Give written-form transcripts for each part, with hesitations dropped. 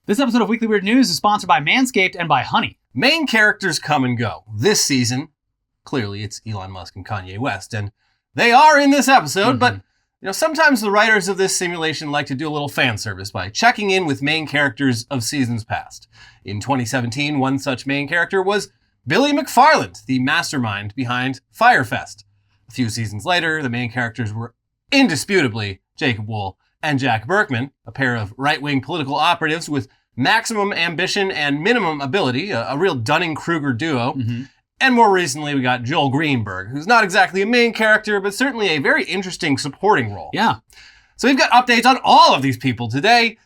This episode of Weekly Weird News is sponsored by Manscaped and by Honey. Main characters come and go. This season, clearly it's Elon Musk and Kanye West, and they are in this episode, but sometimes the writers of this simulation like to do a little fan service by checking in with main characters of seasons past. In 2017, one such main character was Billy McFarland, the mastermind behind Fyre Fest. A few seasons later, the main characters were indisputably Jacob Wohl and Jack Burkman, a pair of right-wing political operatives with maximum ambition and minimum ability, a real Dunning-Kruger duo. And more recently, we got Joel Greenberg, who's not exactly a main character, but certainly a very interesting supporting role. Yeah. So we've got updates on all of these people today,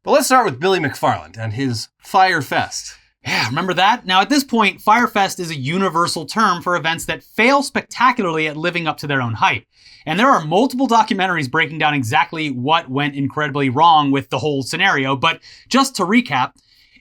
but let's start with Billy McFarland and his Fyre Fest. Yeah, remember that? Now, at this point, Fyre Fest is a universal term for events that fail spectacularly at living up to their own hype. And there are multiple documentaries breaking down exactly what went incredibly wrong with the whole scenario. But just to recap,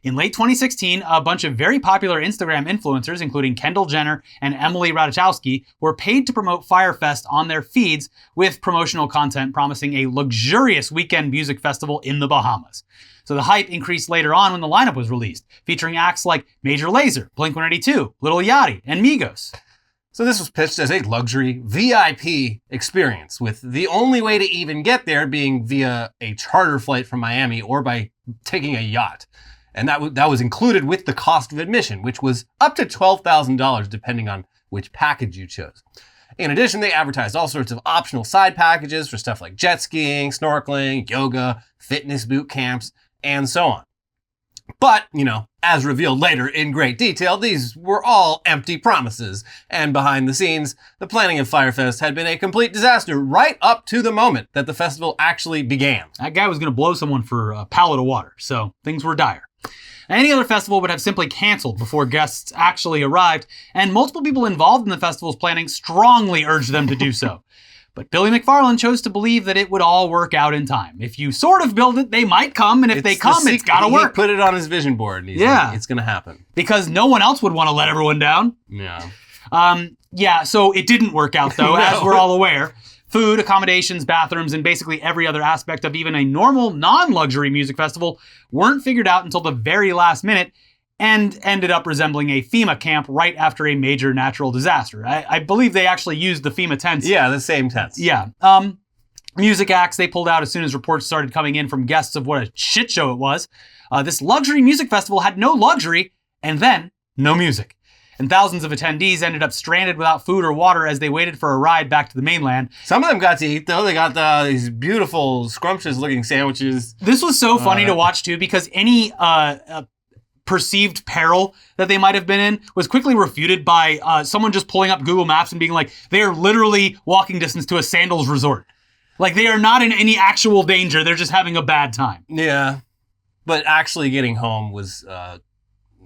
in late 2016, a bunch of very popular Instagram influencers, including Kendall Jenner and Emily Ratajkowski, were paid to promote Fyre Fest on their feeds with promotional content promising a luxurious weekend music festival in the Bahamas. So the hype increased later on when the lineup was released, featuring acts like Major Lazer, Blink-182, Lil Yachty, and Migos. So this was pitched as a luxury VIP experience, with the only way to even get there being via a charter flight from Miami or by taking a yacht. And that was included with the cost of admission, which was up to $12,000 depending on which package you chose. In addition, they advertised all sorts of optional side packages for stuff like jet skiing, snorkeling, yoga, fitness boot camps, and so on. But, as revealed later in great detail, these were all empty promises. And behind the scenes, the planning of Fyre Fest had been a complete disaster right up to the moment that the festival actually began. That guy was going to blow someone for a pallet of water, so things were dire. Any other festival would have simply canceled before guests actually arrived, and multiple people involved in the festival's planning strongly urged them to do so. But Billy McFarland chose to believe that it would all work out in time. If you sort of build it, they might come, and if they come, it's gotta work. He put it on his vision board, and he's like, it's gonna happen. Because no one else would want to let everyone down. Yeah. So it didn't work out, though, as we're all aware. Food, accommodations, bathrooms, and basically every other aspect of even a normal, non-luxury music festival weren't figured out until the very last minute, and ended up resembling a FEMA camp right after a major natural disaster. I believe they actually used the FEMA tents. Yeah, the same tents. Yeah. Music acts they pulled out as soon as reports started coming in from guests of what a shit show it was. This luxury music festival had no luxury, and then no music. And thousands of attendees ended up stranded without food or water as they waited for a ride back to the mainland. Some of them got to eat, though. They got these beautiful, scrumptious-looking sandwiches. This was so funny to watch, too, because any perceived peril that they might have been in was quickly refuted by someone just pulling up Google Maps and being like, they are literally walking distance to a sandals resort. Like, they are not in any actual danger. They're just having a bad time. Yeah. But actually getting home was...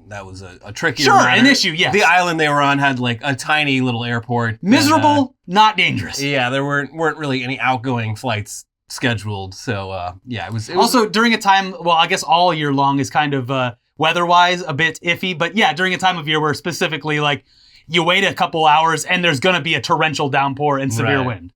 that was a tricky an issue, yes. The island they were on had like a tiny little airport. Miserable, not dangerous. Yeah, there weren't really any outgoing flights scheduled. So, it was... Also, during a time, well, I guess all year long is kind of weather-wise a bit iffy. But yeah, during a time of year where specifically like you wait a couple hours and there's going to be a torrential downpour and severe wind.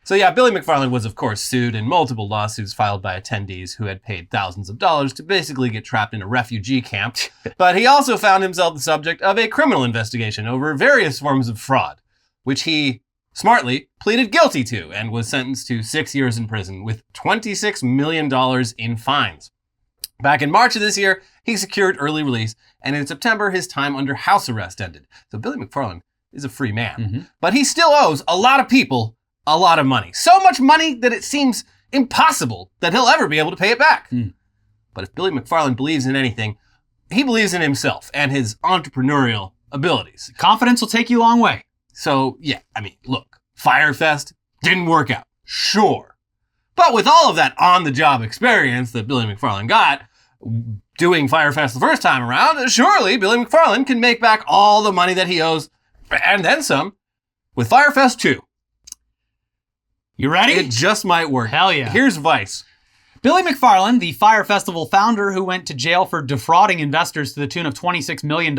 So yeah, Billy McFarland was, of course, sued in multiple lawsuits filed by attendees who had paid thousands of dollars to basically get trapped in a refugee camp. But he also found himself the subject of a criminal investigation over various forms of fraud, which he smartly pleaded guilty to and was sentenced to 6 years in prison with $26 million in fines. Back in March of this year, he secured early release, and in September, his time under house arrest ended. So Billy McFarland is a free man, but he still owes a lot of people a lot of money. So much money that it seems impossible that he'll ever be able to pay it back. But if Billy McFarland believes in anything, he believes in himself and his entrepreneurial abilities. Confidence will take you a long way. So, yeah, look, Fyre Fest didn't work out. Sure. But with all of that on-the-job experience that Billy McFarland got doing Fyre Fest the first time around, surely Billy McFarland can make back all the money that he owes, and then some, with Fyre Fest 2. You ready? It just might work. Hell yeah. Here's Vice. Billy McFarland, the Fyre Festival founder who went to jail for defrauding investors to the tune of $26 million,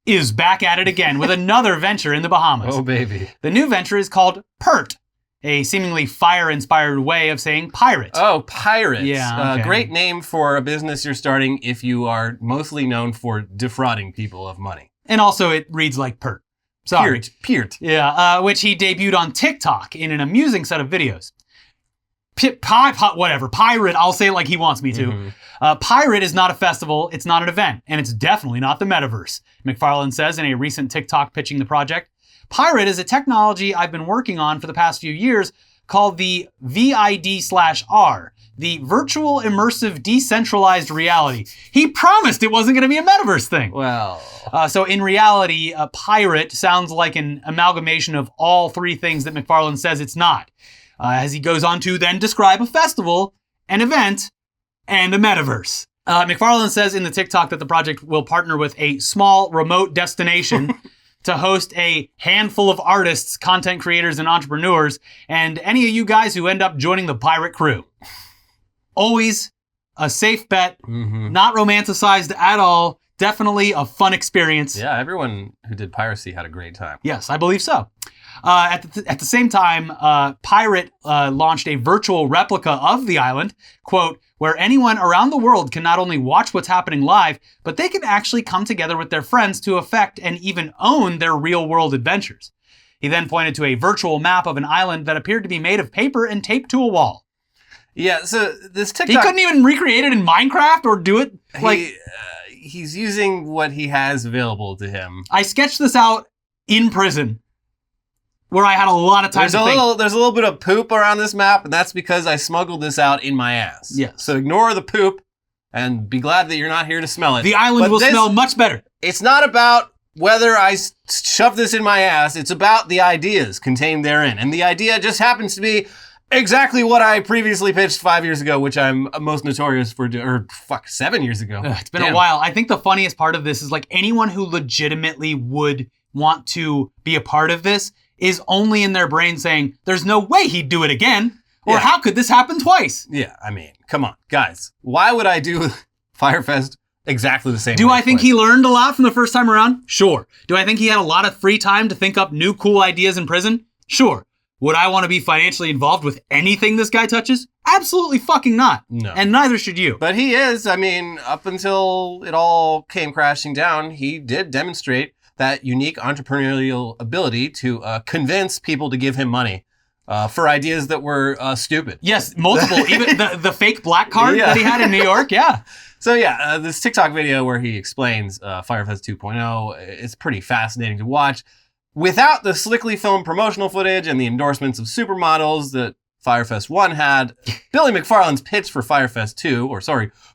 is back at it again with another venture in the Bahamas. Oh, baby. The new venture is called PERT, a seemingly fire-inspired way of saying pirate. Oh, pirate. Yeah, okay. Great name for a business you're starting if you are mostly known for defrauding people of money. And also it reads like pert. Sorry. Peart. Yeah, which he debuted on TikTok in an amusing set of videos. Whatever. Pirate, I'll say it like he wants me to. Mm-hmm. Pirate is not a festival, it's not an event, and it's definitely not the metaverse, McFarland says in a recent TikTok pitching the project. Pirate is a technology I've been working on for the past few years called the VID/R, the Virtual Immersive Decentralized Reality. He promised it wasn't going to be a metaverse thing. Well. So in reality, a pirate sounds like an amalgamation of all three things that McFarland says it's not. As he goes on to then describe a festival, an event, and a metaverse. McFarland says in the TikTok that the project will partner with a small remote destination to host a handful of artists, content creators, and entrepreneurs, and any of you guys who end up joining the pirate crew. Always a safe bet, not romanticized at all, definitely a fun experience. Yeah, everyone who did piracy had a great time. Yes, I believe so. At the same time, Pirate launched a virtual replica of the island, quote, where anyone around the world can not only watch what's happening live, but they can actually come together with their friends to affect and even own their real-world adventures. He then pointed to a virtual map of an island that appeared to be made of paper and taped to a wall. Yeah, so this TikTok... He couldn't even recreate it in Minecraft or do it like... He's using what he has available to him. I sketched this out in prison, where I had a lot of time to think. There's a little bit of poop around this map, and that's because I smuggled this out in my ass. Yes. So ignore the poop, and be glad that you're not here to smell it. The island will smell much better. It's not about whether I shove this in my ass. It's about the ideas contained therein. And the idea just happens to be exactly what I previously pitched 5 years ago, which I'm most notorious for, 7 years ago. It's been a while. I think the funniest part of this is like anyone who legitimately would want to be a part of this is only in their brain saying, there's no way he'd do it again. Or how could this happen twice? Yeah, I mean, come on, guys. Why would I do Fyre Fest exactly the same way? Do I think he learned a lot from the first time around? Sure. Do I think he had a lot of free time to think up new cool ideas in prison? Sure. Would I want to be financially involved with anything this guy touches? Absolutely fucking not. No. And neither should you. But he is, I mean, up until it all came crashing down, he did demonstrate that unique entrepreneurial ability to convince people to give him money for ideas that were stupid. Yes, multiple. Even the fake black card that he had in New York, yeah. So yeah, this TikTok video where he explains Fyre Fest 2.0, it's pretty fascinating to watch. Without the slickly filmed promotional footage and the endorsements of supermodels that Fyre Fest 1 had, Billy McFarland's pitch for Fyre Fest 2,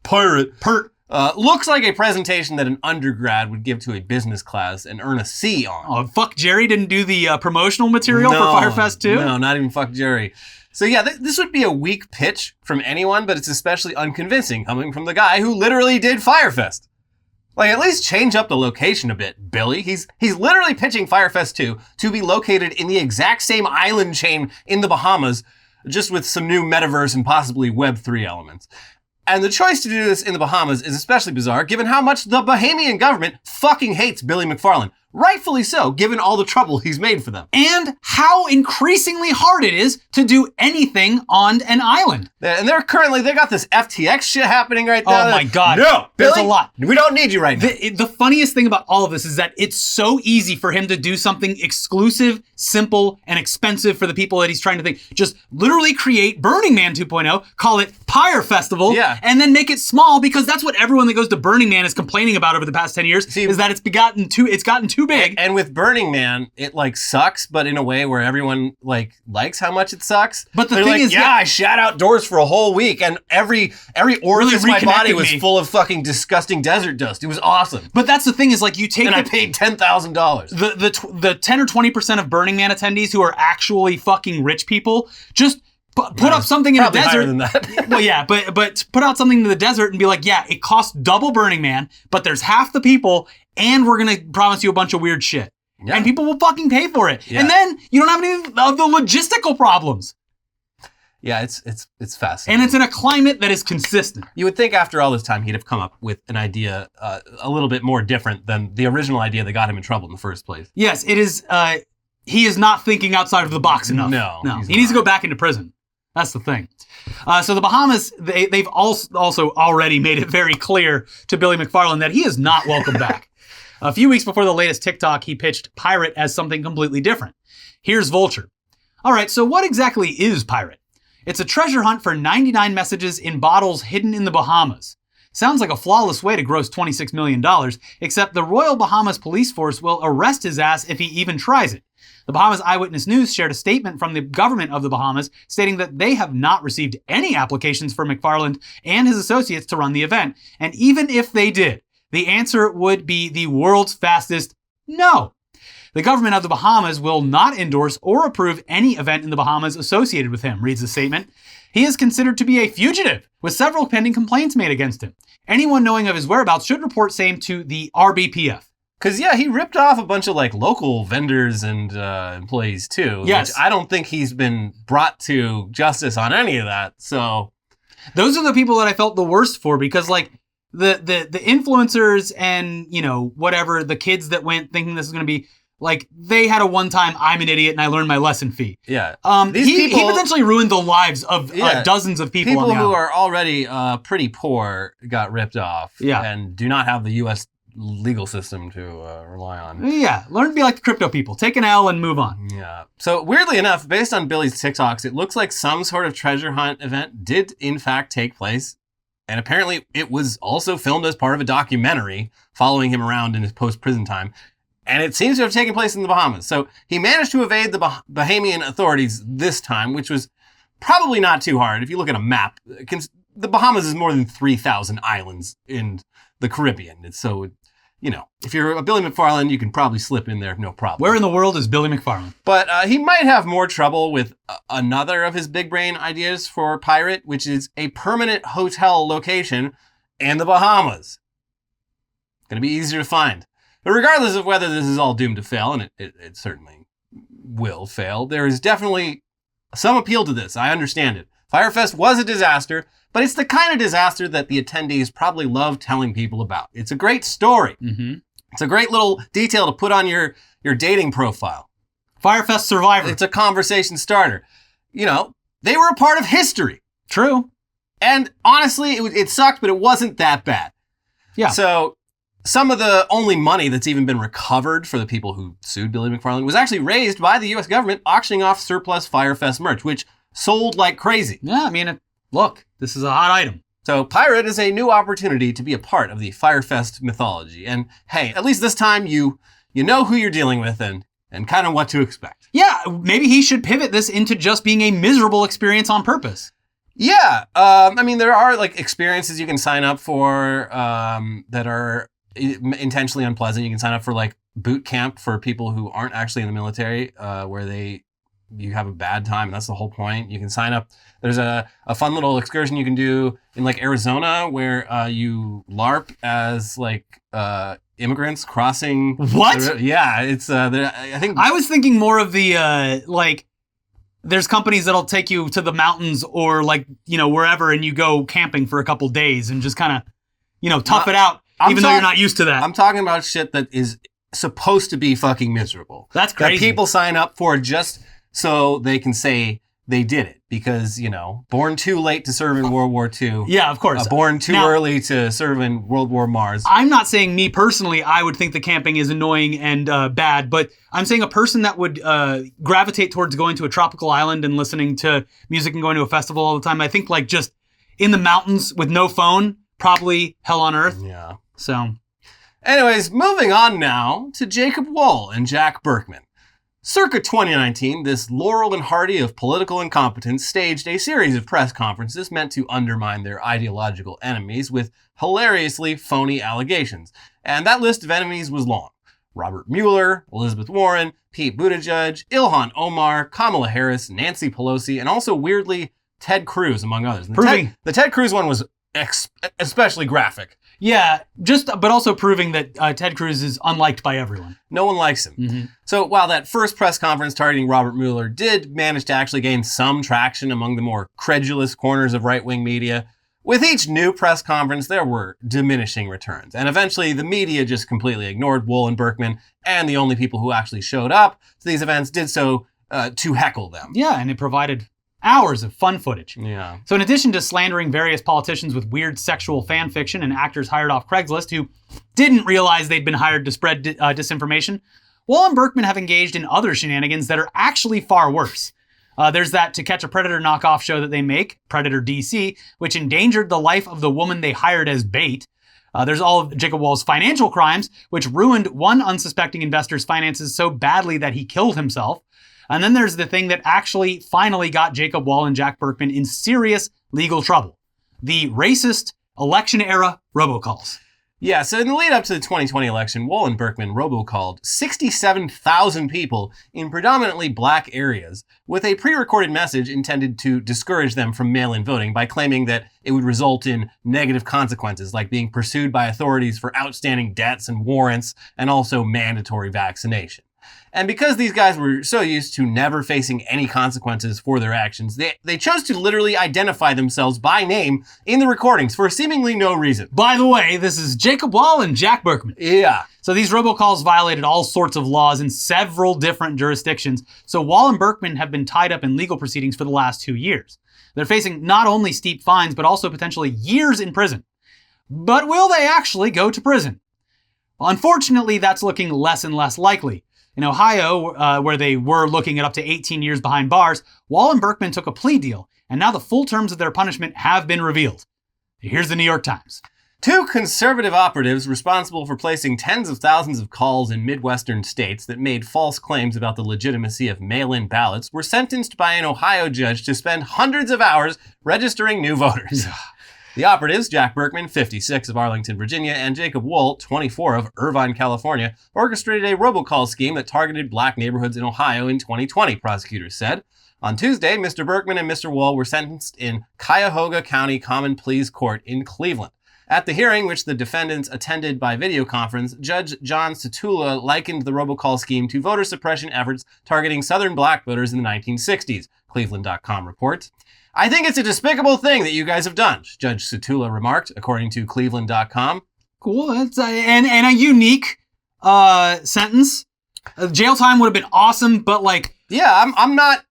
Pirate, looks like a presentation that an undergrad would give to a business class and earn a C on. Oh, fuck Jerry didn't do the promotional material for Fyre Fest 2? No, not even fuck Jerry. So yeah, this would be a weak pitch from anyone, but it's especially unconvincing coming from the guy who literally did Fyre Fest. Like, at least change up the location a bit, Billy. He's literally pitching Fyre Fest 2 to be located in the exact same island chain in the Bahamas, just with some new metaverse and possibly Web3 elements. And the choice to do this in the Bahamas is especially bizarre, given how much the Bahamian government fucking hates Billy McFarland. Rightfully so, given all the trouble he's made for them. And how increasingly hard it is to do anything on an island. And they got this FTX shit happening right now. Oh my God. No, Billy, there's a lot. We don't need you right now. The funniest thing about all of this is that it's so easy for him to do something exclusive, simple, and expensive for the people that he's trying to think. Just literally create Burning Man 2.0, call it Pyre Festival, and then make it small because that's what everyone that goes to Burning Man is complaining about over the past 10 years, is that it's gotten too big. And with Burning Man, it like sucks, but in a way where everyone like likes how much it sucks. But the thing is, I shat outdoors for a whole week, and every orifice in my body was full of fucking disgusting desert dust. It was awesome. But that's the thing is, like, you take I paid $10,000. The 10 or 20% of Burning Man attendees who are actually fucking rich people just put up something in the desert. Higher than that. Well, yeah, but put out something in the desert and be like, yeah, it costs double Burning Man, but there's half the people, and we're gonna promise you a bunch of weird shit. Yeah. And people will fucking pay for it. Yeah. And then you don't have any of the logistical problems. Yeah, it's fascinating. And it's in a climate that is consistent. You would think after all this time he'd have come up with an idea a little bit more different than the original idea that got him in trouble in the first place. Yes, it is he is not thinking outside of the box enough. No. He needs to go back into prison. That's the thing. So the Bahamas, they've also already made it very clear to Billy McFarland that he is not welcome back. A few weeks before the latest TikTok, he pitched Pirate as something completely different. Here's Vulture. All right, so what exactly is Pirate? It's a treasure hunt for 99 messages in bottles hidden in the Bahamas. Sounds like a flawless way to gross $26 million, except the Royal Bahamas Police Force will arrest his ass if he even tries it. The Bahamas Eyewitness News shared a statement from the government of the Bahamas stating that they have not received any applications for McFarland and his associates to run the event. And even if they did, the answer would be the world's fastest no. The government of the Bahamas will not endorse or approve any event in the Bahamas associated with him, reads the statement. He is considered to be a fugitive, with several pending complaints made against him. Anyone knowing of his whereabouts should report same to the RBPF. Because, yeah, he ripped off a bunch of, like, local vendors and employees, too. Yes. Which I don't think he's been brought to justice on any of that, so... Those are the people that I felt the worst for, because, like, the influencers and, you know, whatever, the kids that went thinking this is going to be, like, they had a one-time, I'm an idiot and I learned my lesson fee. Yeah. He potentially ruined the lives of dozens of people on the People who island. are already pretty poor got ripped off. Yeah. And do not have the U.S. legal system to rely on. Yeah, learn to be like the crypto people. Take an L and move on. Yeah. So weirdly enough, based on Billy's TikToks, it looks like some sort of treasure hunt event did in fact take place. And apparently it was also filmed as part of a documentary following him around in his post-prison time. And it seems to have taken place in the Bahamas. So he managed to evade the Bahamian authorities this time, which was probably not too hard. If you look at a map, the Bahamas is more than 3,000 islands in the Caribbean. And so, you know, if you're a Billy McFarland, you can probably slip in there, no problem. Where in the world is Billy McFarland? But he might have more trouble with another of his big brain ideas for Pirate, which is a permanent hotel location in the Bahamas. Going to be easier to find. But regardless of whether this is all doomed to fail, and it certainly will fail, there is definitely some appeal to this. I understand it. Fyre Fest was a disaster, but it's the kind of disaster that the attendees probably love telling people about. It's a great story. Mm-hmm. It's a great little detail to put on your dating profile. Fyre Fest survivor. It's a conversation starter. You know, they were a part of history. True. And honestly, it sucked, but it wasn't that bad. Yeah. So some of the only money that's even been recovered for the people who sued Billy McFarland was actually raised by the U.S. government auctioning off surplus Fyre Fest merch, which sold like crazy. Yeah, I mean, look, this is a hot item. So Pirate is a new opportunity to be a part of the Fyre Fest mythology. And hey, at least this time you know who you're dealing with and kind of what to expect. Yeah, maybe he should pivot this into just being a miserable experience on purpose. Yeah, I mean, there are like experiences you can sign up for that are intentionally unpleasant. You can sign up for like boot camp for people who aren't actually in the military, where you have a bad time, and that's the whole point. You can sign up. There's a fun little excursion you can do in like Arizona where you LARP as like immigrants crossing. What? Yeah, it's I think I was thinking more of the like there's companies that'll take you to the mountains or like, you know, wherever, and you go camping for a couple days and just kind of, you know, tough it out, even though you're not used to that. I'm talking about shit that is supposed to be fucking miserable. That's crazy. That people sign up for just so they can say they did it because, you know, born too late to serve in World War II. Yeah, of course. Born too early to serve in World War Mars. I'm not saying me personally, I would think the camping is annoying and bad, but I'm saying a person that would gravitate towards going to a tropical island and listening to music and going to a festival all the time, I think like just in the mountains with no phone, probably hell on earth. Yeah. So. Anyways, moving on now to Jacob Wohl and Jack Burkman. Circa 2019, this Laurel and Hardy of political incompetence staged a series of press conferences meant to undermine their ideological enemies with hilariously phony allegations. And that list of enemies was long. Robert Mueller, Elizabeth Warren, Pete Buttigieg, Ilhan Omar, Kamala Harris, Nancy Pelosi, and also weirdly Ted Cruz, among others. The Ted Cruz one was especially graphic. Yeah, but also proving that Ted Cruz is unliked by everyone. No one likes him. Mm-hmm. So while that first press conference targeting Robert Mueller did manage to actually gain some traction among the more credulous corners of right-wing media, With each new press conference, there were diminishing returns, and eventually the media just completely ignored Wohl and Burkman, and the only people who actually showed up to these events did so to heckle them. Yeah, and it provided hours of fun footage. Yeah. So in addition to slandering various politicians with weird sexual fan fiction and actors hired off Craigslist who didn't realize they'd been hired to spread disinformation, Wohl and Burkman have engaged in other shenanigans that are actually far worse. There's that To Catch a Predator knockoff show that they make, Predator DC, which endangered the life of the woman they hired as bait. There's all of Jacob Wohl's financial crimes, which ruined one unsuspecting investor's finances so badly that he killed himself. And then there's the thing that actually finally got Jacob Wohl and Jack Burkman in serious legal trouble. The racist election-era robocalls. Yeah, so in the lead up to the 2020 election, Wohl and Burkman robocalled 67,000 people in predominantly black areas with a pre-recorded message intended to discourage them from mail-in voting by claiming that it would result in negative consequences like being pursued by authorities for outstanding debts and warrants and also mandatory vaccination. And because these guys were so used to never facing any consequences for their actions, they chose to literally identify themselves by name in the recordings for seemingly no reason. By the way, this is Jacob Wohl and Jack Burkman. Yeah. So these robocalls violated all sorts of laws in several different jurisdictions. So Wohl and Burkman have been tied up in legal proceedings for the last 2 years. They're facing not only steep fines, but also potentially years in prison. But will they actually go to prison? Well, unfortunately, that's looking less and less likely. In Ohio, where they were looking at up to 18 years behind bars, Wohl and Burkman took a plea deal, and now the full terms of their punishment have been revealed. Here's the New York Times. 2 conservative operatives responsible for placing tens of thousands of calls in Midwestern states that made false claims about the legitimacy of mail-in ballots were sentenced by an Ohio judge to spend hundreds of hours registering new voters. The operatives, Jack Burkman, 56, of Arlington, Virginia, and Jacob Wohl, 24, of Irvine, California, orchestrated a robocall scheme that targeted black neighborhoods in Ohio in 2020, prosecutors said. On Tuesday, Mr. Burkman and Mr. Wohl were sentenced in Cuyahoga County Common Pleas Court in Cleveland. At the hearing, which the defendants attended by video conference, Judge John Satula likened the robocall scheme to voter suppression efforts targeting Southern black voters in the 1960s, Cleveland.com reports. I think it's a despicable thing that you guys have done, Judge Satula remarked, according to Cleveland.com. Cool. That's and a unique sentence. Jail time would have been awesome, but like... Yeah, I'm not...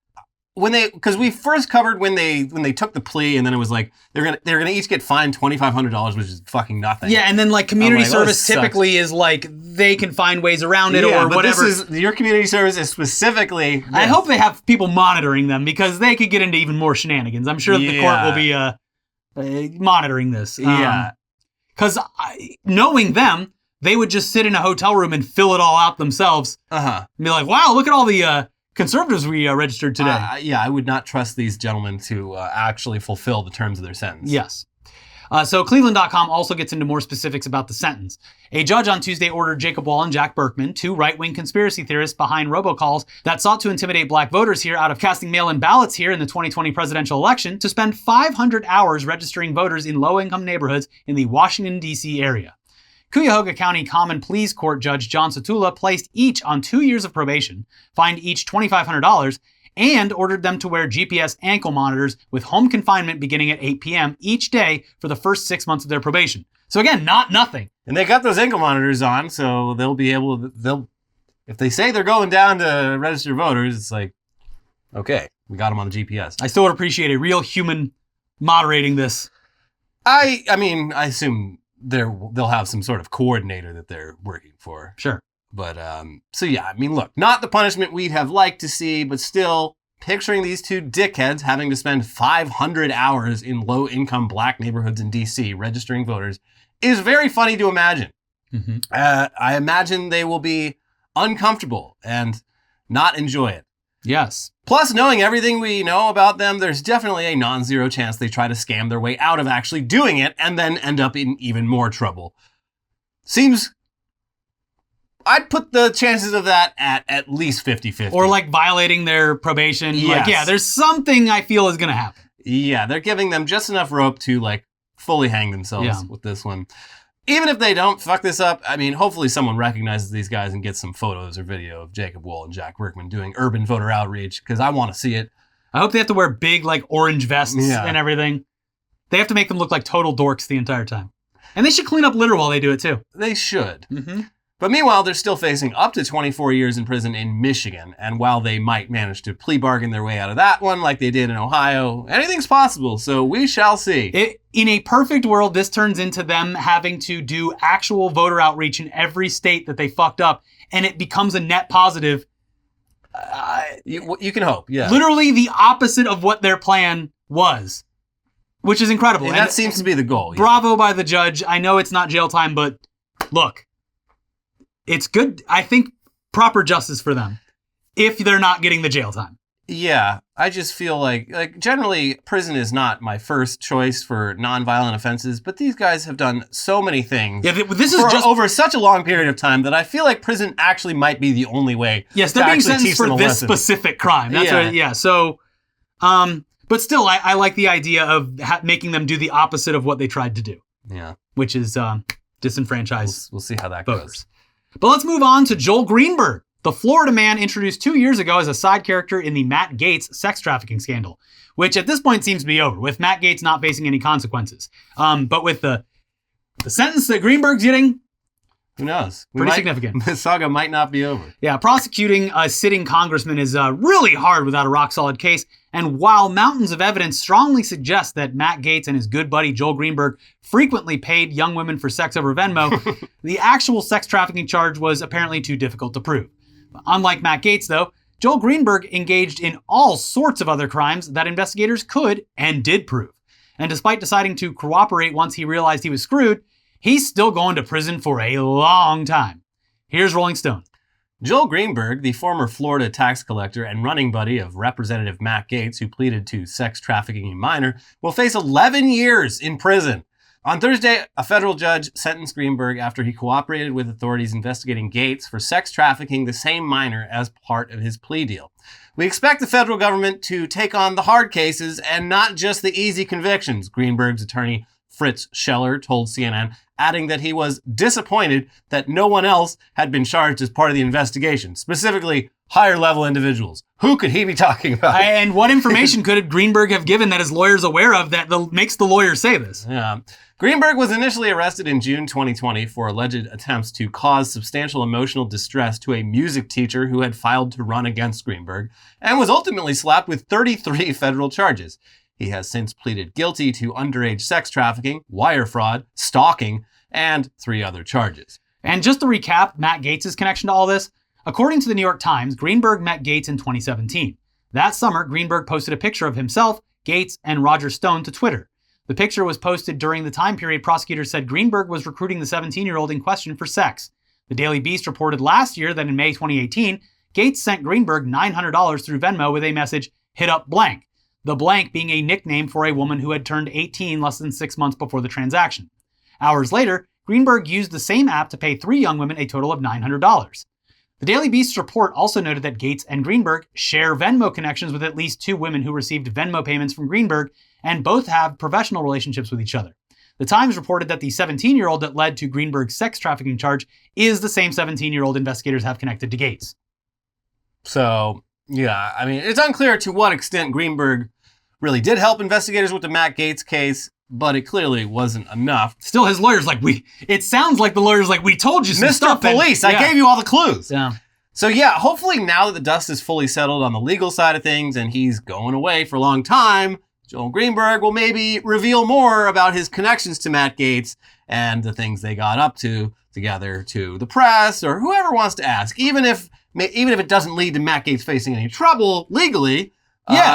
Because we first covered when they took the plea, and then it was like they're gonna each get fined $2,500, which is fucking nothing. Yeah, and then like community service typically is like they can find ways around it or whatever. Your community service is specifically this. I hope they have people monitoring them because they could get into even more shenanigans. I'm sure that the court will be monitoring this. Because knowing them, they would just sit in a hotel room and fill it all out themselves. And be like, wow, look at all the conservatives we registered today. Yeah, I would not trust these gentlemen to actually fulfill the terms of their sentence. Yes. So Cleveland.com also gets into more specifics about the sentence. A judge on Tuesday ordered Jacob Wohl and Jack Burkman, 2 right-wing conspiracy theorists behind robocalls that sought to intimidate black voters here out of casting mail-in ballots here in the 2020 presidential election, to spend 500 hours registering voters in low-income neighborhoods in the Washington, D.C. area. Cuyahoga County Common Pleas Court Judge John Satula placed each on 2 years of probation, fined each $2,500, and ordered them to wear GPS ankle monitors with home confinement beginning at 8 p.m. each day for the first 6 months of their probation. So again, not nothing. And they got those ankle monitors on, so they'll be able to, if they say they're going down to register voters, it's like, okay, we got them on the GPS. I still would appreciate a real human moderating this. I mean, I assume they'll have some sort of coordinator that they're working for. Sure. But, so yeah, I mean, look, not the punishment we'd have liked to see, but still, picturing these 2 dickheads having to spend 500 hours in low-income black neighborhoods in D.C. registering voters is very funny to imagine. Mm-hmm. I imagine they will be uncomfortable and not enjoy it. Yes. Plus, knowing everything we know about them, there's definitely a non-zero chance they try to scam their way out of actually doing it and then end up in even more trouble. Seems... I'd put the chances of that at least 50-50. Or like violating their probation. Yes. Like, yeah, there's something I feel is going to happen. Yeah, they're giving them just enough rope to like fully hang themselves with this one. Even if they don't fuck this up, I mean, hopefully someone recognizes these guys and gets some photos or video of Jacob Wohl and Jack Burkman doing urban voter outreach, because I want to see it. I hope they have to wear big like orange vests and everything. They have to make them look like total dorks the entire time. And they should clean up litter while they do it too. They should. Mm-hmm. But meanwhile, they're still facing up to 24 years in prison in Michigan. And while they might manage to plea bargain their way out of that one like they did in Ohio, anything's possible. So we shall see. In a perfect world, this turns into them having to do actual voter outreach in every state that they fucked up. And it becomes a net positive. You can hope, yeah. Literally the opposite of what their plan was, which is incredible. And that seems to be the goal. Bravo by the judge. I know it's not jail time, but look, it's good. I think proper justice for them if they're not getting the jail time. Yeah, I just feel like generally prison is not my first choice for nonviolent offenses, but these guys have done so many things. Yeah, this is just over such a long period of time that I feel like prison actually might be the only way. Yes, they're being sentenced for this specific crime. That's right. Yeah. So, but still, I like the idea of making them do the opposite of what they tried to do. Yeah, which is disenfranchise. We'll see how that voters. goes. But let's move on to Joel Greenberg, the Florida man introduced 2 years ago as a side character in the Matt Gaetz sex trafficking scandal, which at this point seems to be over, with Matt Gaetz not facing any consequences. But with the sentence that Greenberg's getting, who knows? Pretty significant. The saga might not be over. Yeah, prosecuting a sitting congressman is really hard without a rock-solid case. And while mountains of evidence strongly suggest that Matt Gaetz and his good buddy Joel Greenberg frequently paid young women for sex over Venmo, the actual sex trafficking charge was apparently too difficult to prove. Unlike Matt Gaetz, though, Joel Greenberg engaged in all sorts of other crimes that investigators could and did prove. And despite deciding to cooperate once he realized he was screwed, he's still going to prison for a long time. Here's Rolling Stone. Joel Greenberg, the former Florida tax collector and running buddy of Representative Matt Gaetz, who pleaded to sex trafficking a minor, will face 11 years in prison. On Thursday, a federal judge sentenced Greenberg after he cooperated with authorities investigating Gaetz for sex trafficking the same minor as part of his plea deal. We expect the federal government to take on the hard cases and not just the easy convictions, Greenberg's attorney Fritz Scheller told CNN, adding that he was disappointed that no one else had been charged as part of the investigation, specifically higher-level individuals. Who could he be talking about? And what information could Greenberg have given that his lawyer's aware of that makes the lawyer say this? Yeah. Greenberg was initially arrested in June 2020 for alleged attempts to cause substantial emotional distress to a music teacher who had filed to run against Greenberg, and was ultimately slapped with 33 federal charges. He has since pleaded guilty to underage sex trafficking, wire fraud, stalking, and 3 other charges. And just to recap Matt Gaetz' connection to all this, according to the New York Times, Greenberg met Gaetz in 2017. That summer, Greenberg posted a picture of himself, Gaetz, and Roger Stone to Twitter. The picture was posted during the time period prosecutors said Greenberg was recruiting the 17-year-old in question for sex. The Daily Beast reported last year that in May 2018, Gaetz sent Greenberg $900 through Venmo with a message, "Hit up blank," the blank being a nickname for a woman who had turned 18 less than 6 months before the transaction. Hours later, Greenberg used the same app to pay 3 young women a total of $900. The Daily Beast's report also noted that Gaetz and Greenberg share Venmo connections with at least 2 women who received Venmo payments from Greenberg, and both have professional relationships with each other. The Times reported that the 17-year-old that led to Greenberg's sex trafficking charge is the same 17-year-old investigators have connected to Gaetz. So, yeah, I mean, it's unclear to what extent Greenberg really did help investigators with the Matt Gaetz case, but it clearly wasn't enough. Still, his lawyer's like, it sounds like the lawyer's like, we told you some stuff. Mr. Police, I gave you all the clues. Yeah. So yeah, hopefully now that the dust is fully settled on the legal side of things and he's going away for a long time, Joel Greenberg will maybe reveal more about his connections to Matt Gaetz and the things they got up to together to the press or whoever wants to ask. Even if it doesn't lead to Matt Gaetz facing any trouble legally,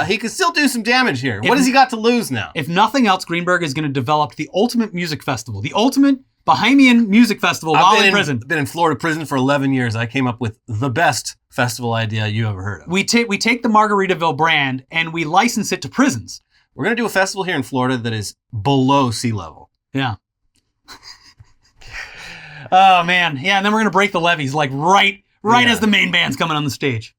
he could still do some damage here. What has he got to lose now? If nothing else, Greenberg is going to develop the ultimate music festival, the ultimate Bahamian music festival while in prison. I've been in Florida prison for 11 years. I came up with the best festival idea you ever heard of. We take the Margaritaville brand and we license it to prisons. We're going to do a festival here in Florida that is below sea level. Yeah. Oh, man. Yeah, and then we're going to break the levees, like right as the main band's coming on the stage.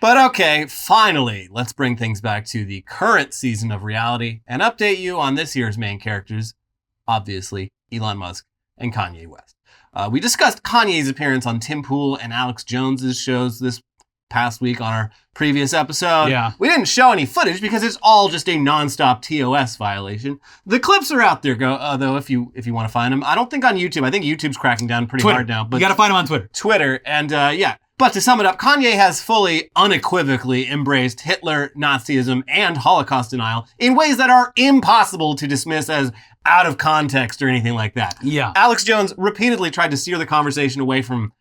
But okay, finally, let's bring things back to the current season of reality and update you on this year's main characters, obviously Elon Musk and Kanye West. We discussed Kanye's appearance on Tim Pool and Alex Jones's shows this past week on our previous episode. Yeah. We didn't show any footage because it's all just a nonstop TOS violation. The clips are out there, though, if you want to find them. I don't think on YouTube. I think YouTube's cracking down pretty hard now. But you got to find them on Twitter. Twitter, and yeah. But to sum it up, Kanye has fully, unequivocally embraced Hitler, Nazism, and Holocaust denial in ways that are impossible to dismiss as out of context or anything like that. Yeah. Alex Jones repeatedly tried to steer the conversation away from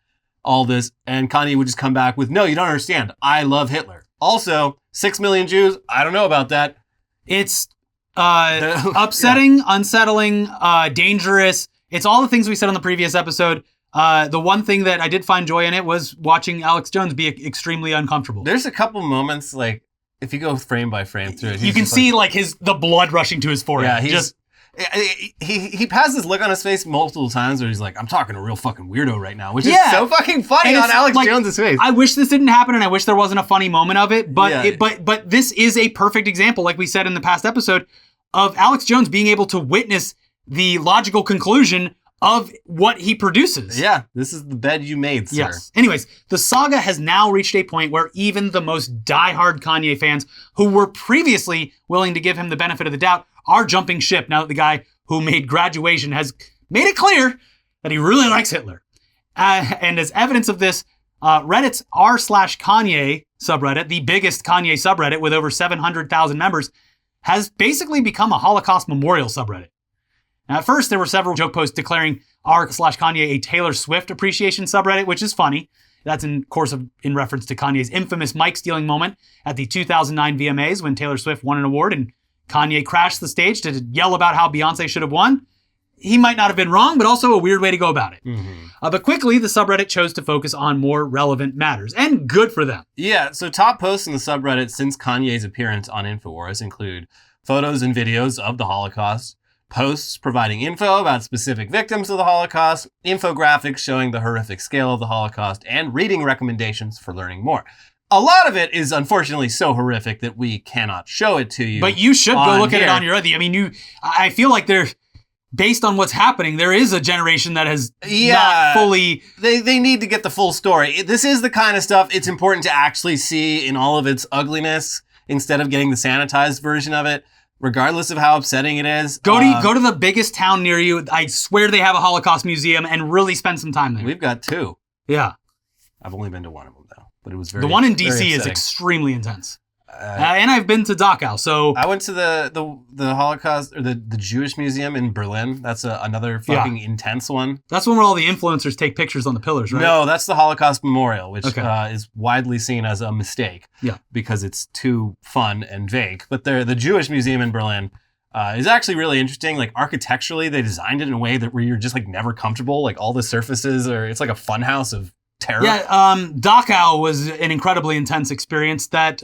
all this, and Kanye would just come back with, no, you don't understand. I love Hitler. Also, 6 million Jews, I don't know about that. It's upsetting, unsettling, dangerous. It's all the things we said on the previous episode. The one thing that I did find joy in it was watching Alex Jones be extremely uncomfortable. There's a couple moments, like, if you go frame by frame through it, you can see like the blood rushing to his forehead. Yeah, he has this look on his face multiple times where he's like, I'm talking to a real fucking weirdo right now, which is so fucking funny on Alex Jones' face. I wish this didn't happen, and I wish there wasn't a funny moment of it, but but this is a perfect example, like we said in the past episode, of Alex Jones being able to witness the logical conclusion of what he produces. Yeah, this is the bed you made, sir. Yes. Anyways, the saga has now reached a point where even the most diehard Kanye fans who were previously willing to give him the benefit of the doubt are jumping ship now that the guy who made Graduation has made it clear that he really likes Hitler. And as evidence of this, Reddit's r/Kanye subreddit, the biggest Kanye subreddit with over 700,000 members, has basically become a Holocaust memorial subreddit. Now, at first, there were several joke posts declaring r/Kanye a Taylor Swift appreciation subreddit, which is funny. That's in reference to Kanye's infamous mic stealing moment at the 2009 VMAs when Taylor Swift won an award and Kanye crashed the stage to yell about how Beyonce should have won. He might not have been wrong, but also a weird way to go about it. Mm-hmm. But quickly, the subreddit chose to focus on more relevant matters, and good for them. Yeah, so top posts in the subreddit since Kanye's appearance on InfoWars include photos and videos of the Holocaust, posts providing info about specific victims of the Holocaust, infographics showing the horrific scale of the Holocaust, and reading recommendations for learning more. A lot of it is unfortunately so horrific that we cannot show it to you. But you should go look at it on your own. I mean, I feel like based on what's happening, there is a generation that has not fully... They need to get the full story. This is the kind of stuff it's important to actually see in all of its ugliness instead of getting the sanitized version of it. Regardless of how upsetting it is. Go to the biggest town near you. I swear they have a Holocaust museum, and really spend some time there. We've got 2. Yeah. I've only been to one of them, though. But it was very The one in D.C. is extremely intense. And I've been to Dachau, so... I went to the Holocaust, or the Jewish Museum in Berlin. That's another fucking intense one. That's one where all the influencers take pictures on the pillars, right? No, that's the Holocaust Memorial, which is widely seen as a mistake. Yeah. Because it's too fun and vague. But the Jewish Museum in Berlin is actually really interesting. Like, architecturally, they designed it in a way where you're just, like, never comfortable. Like, all the surfaces it's like a funhouse of terror. Yeah, Dachau was an incredibly intense experience that...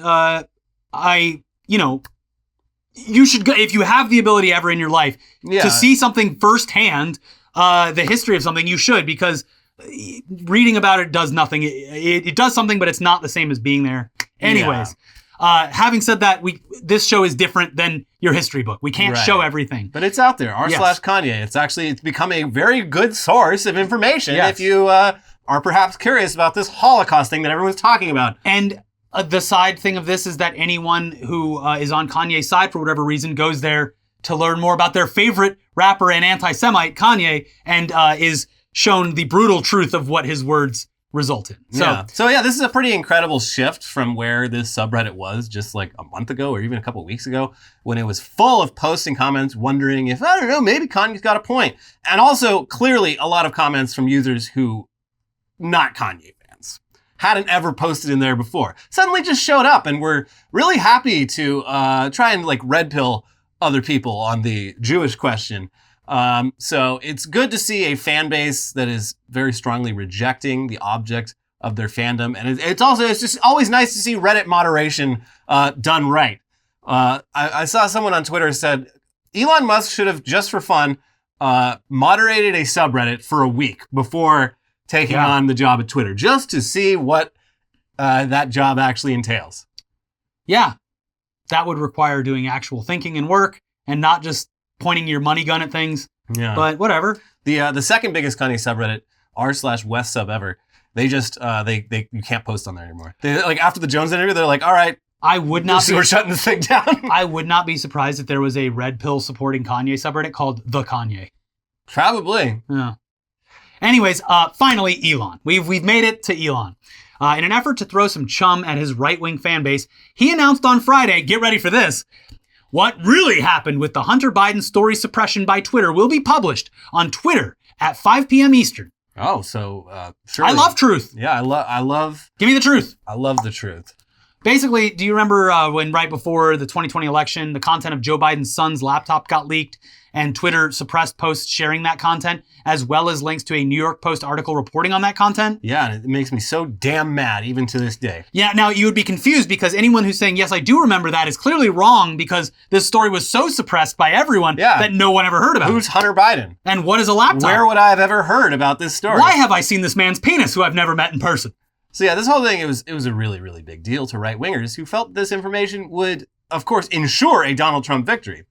you should go, if you have the ability ever in your life to see something firsthand, the history of something, you should, because reading about it does nothing. It does something, but it's not the same as being there. Anyways, having said that, this show is different than your history book. We can't show everything. But it's out there, r/Kanye. It's become a very good source of information if you are perhaps curious about this Holocaust thing that everyone's talking about. And the side thing of this is that anyone who is on Kanye's side for whatever reason goes there to learn more about their favorite rapper and anti-Semite, Kanye, and is shown the brutal truth of what his words result in. So this is a pretty incredible shift from where this subreddit was just like a month ago or even a couple of weeks ago when it was full of posts and comments wondering if, I don't know, maybe Kanye's got a point. And also clearly a lot of comments from users who not Kanye hadn't ever posted in there before, suddenly just showed up, and we're really happy to try and like red pill other people on the Jewish question. So it's good to see a fan base that is very strongly rejecting the object of their fandom, and it's just always nice to see Reddit moderation done right. I saw someone on Twitter said Elon Musk should have, just for fun, moderated a subreddit for a week before taking on the job at Twitter, just to see what that job actually entails. Yeah, that would require doing actual thinking and work, and not just pointing your money gun at things. Yeah, but whatever. The second biggest Kanye subreddit, r/WestSub ever, They just you can't post on there anymore. They, like after the Jones interview, they're like, all right, we're shutting this thing down. I would not be surprised if there was a red pill supporting Kanye subreddit called The Kanye. Probably. Yeah. Anyways, finally, Elon. We've made it to Elon. In an effort to throw some chum at his right-wing fan base, he announced on Friday, get ready for this, what really happened with the Hunter Biden story suppression by Twitter will be published on Twitter at 5 p.m. Eastern. Oh, so I love truth. Yeah, I love. Give me the truth. I love the truth. Basically, do you remember when right before the 2020 election, the content of Joe Biden's son's laptop got leaked and Twitter suppressed posts sharing that content, as well as links to a New York Post article reporting on that content? Yeah, and it makes me so damn mad, even to this day. Yeah, now you would be confused because anyone who's saying, yes, I do remember that is clearly wrong because this story was so suppressed by everyone that no one ever heard about Who's Hunter Biden? And what is a laptop? Where would I have ever heard about this story? Why have I seen this man's penis who I've never met in person? So yeah, this whole thing, it was a really, really big deal to right-wingers who felt this information would, of course, ensure a Donald Trump victory.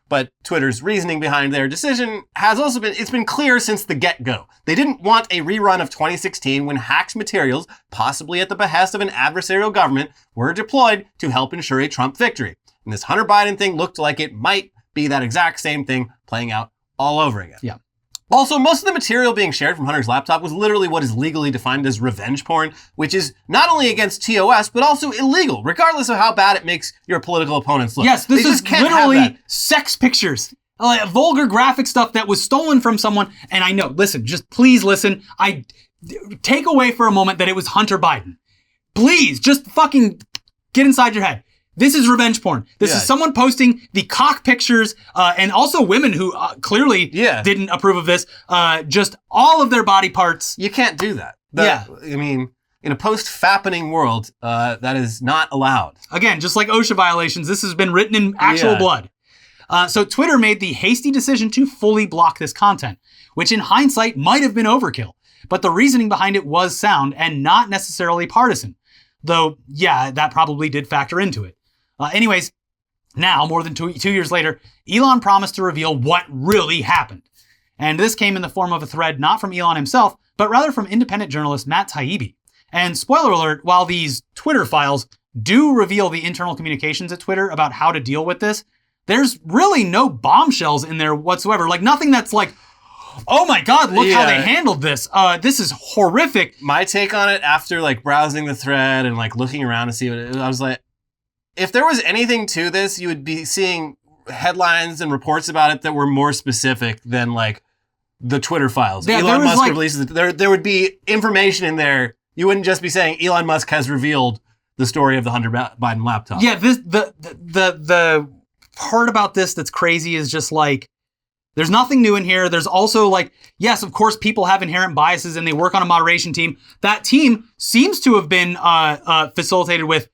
But Twitter's reasoning behind their decision has also it's been clear since the get-go. They didn't want a rerun of 2016 when hacked materials, possibly at the behest of an adversarial government, were deployed to help ensure a Trump victory. And this Hunter Biden thing looked like it might be that exact same thing playing out all over again. Yeah. Also, most of the material being shared from Hunter's laptop was literally what is legally defined as revenge porn, which is not only against TOS, but also illegal, regardless of how bad it makes your political opponents look. Yes, this is literally sex pictures, like vulgar graphic stuff that was stolen from someone. And I know, listen, just please listen. I take away for a moment that it was Hunter Biden. Please, just fucking get inside your head. This is revenge porn. This is someone posting the cock pictures, and also women who clearly didn't approve of this, just all of their body parts. You can't do that. I mean, in a post-fappening world, that is not allowed. Again, just like OSHA violations, this has been written in actual blood. So Twitter made the hasty decision to fully block this content, which in hindsight might have been overkill. But the reasoning behind it was sound and not necessarily partisan. Though, yeah, that probably did factor into it. Anyways, now, more than two years later, Elon promised to reveal what really happened. And this came in the form of a thread not from Elon himself, but rather from independent journalist Matt Taibbi. And spoiler alert, while these Twitter files do reveal the internal communications at Twitter about how to deal with this, there's really no bombshells in there whatsoever. Like nothing that's like, oh my God, look how they handled this. This is horrific. My take on it after like browsing the thread and like looking around to see what it was, I was like, if there was anything to this, you would be seeing headlines and reports about it that were more specific than like the Twitter files. Yeah, Elon Musk releases it. There would be information in there. You wouldn't just be saying Elon Musk has revealed the story of the Hunter Biden laptop. Yeah, the part about this that's crazy is just like, there's nothing new in here. There's also like, yes, of course, people have inherent biases and they work on a moderation team. That team seems to have been facilitated with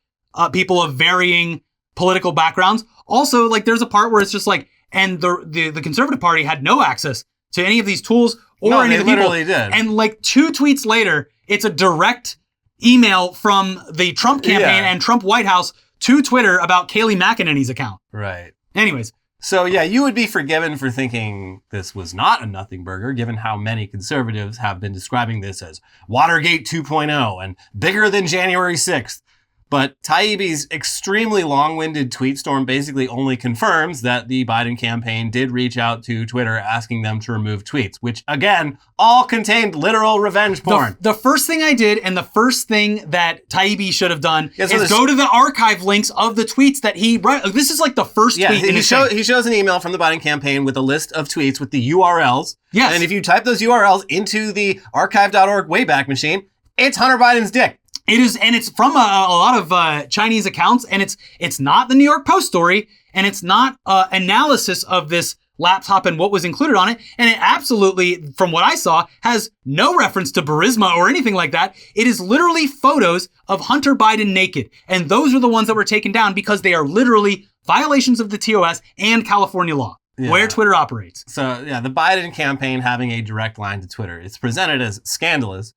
people of varying political backgrounds. Also, like there's a part where it's just like, and the Conservative Party had no access to any of these tools or any of the people. Literally did. And like 2 tweets later, it's a direct email from the Trump campaign and Trump White House to Twitter about Kayleigh McEnany's account. Right. Anyways. So yeah, you would be forgiven for thinking this was not a nothing burger, given how many conservatives have been describing this as Watergate 2.0 and bigger than January 6th. But Taibbi's extremely long-winded tweet storm basically only confirms that the Biden campaign did reach out to Twitter asking them to remove tweets, which, again, all contained literal revenge porn. The first thing I did, and the first thing that Taibbi should have done, is go to the archive links of the tweets that he wrote. This is like the first tweet. He shows an email from the Biden campaign with a list of tweets with the URLs. Yes. And if you type those URLs into the archive.org Wayback Machine, it's Hunter Biden's dick. It is, and it's from a lot of Chinese accounts, and it's not the New York Post story, and it's not analysis of this laptop and what was included on it, and it absolutely, from what I saw, has no reference to Burisma or anything like that. It is literally photos of Hunter Biden naked, and those are the ones that were taken down because they are literally violations of the TOS and California law, where Twitter operates. So, yeah, the Biden campaign having a direct line to Twitter, it's presented as scandalous.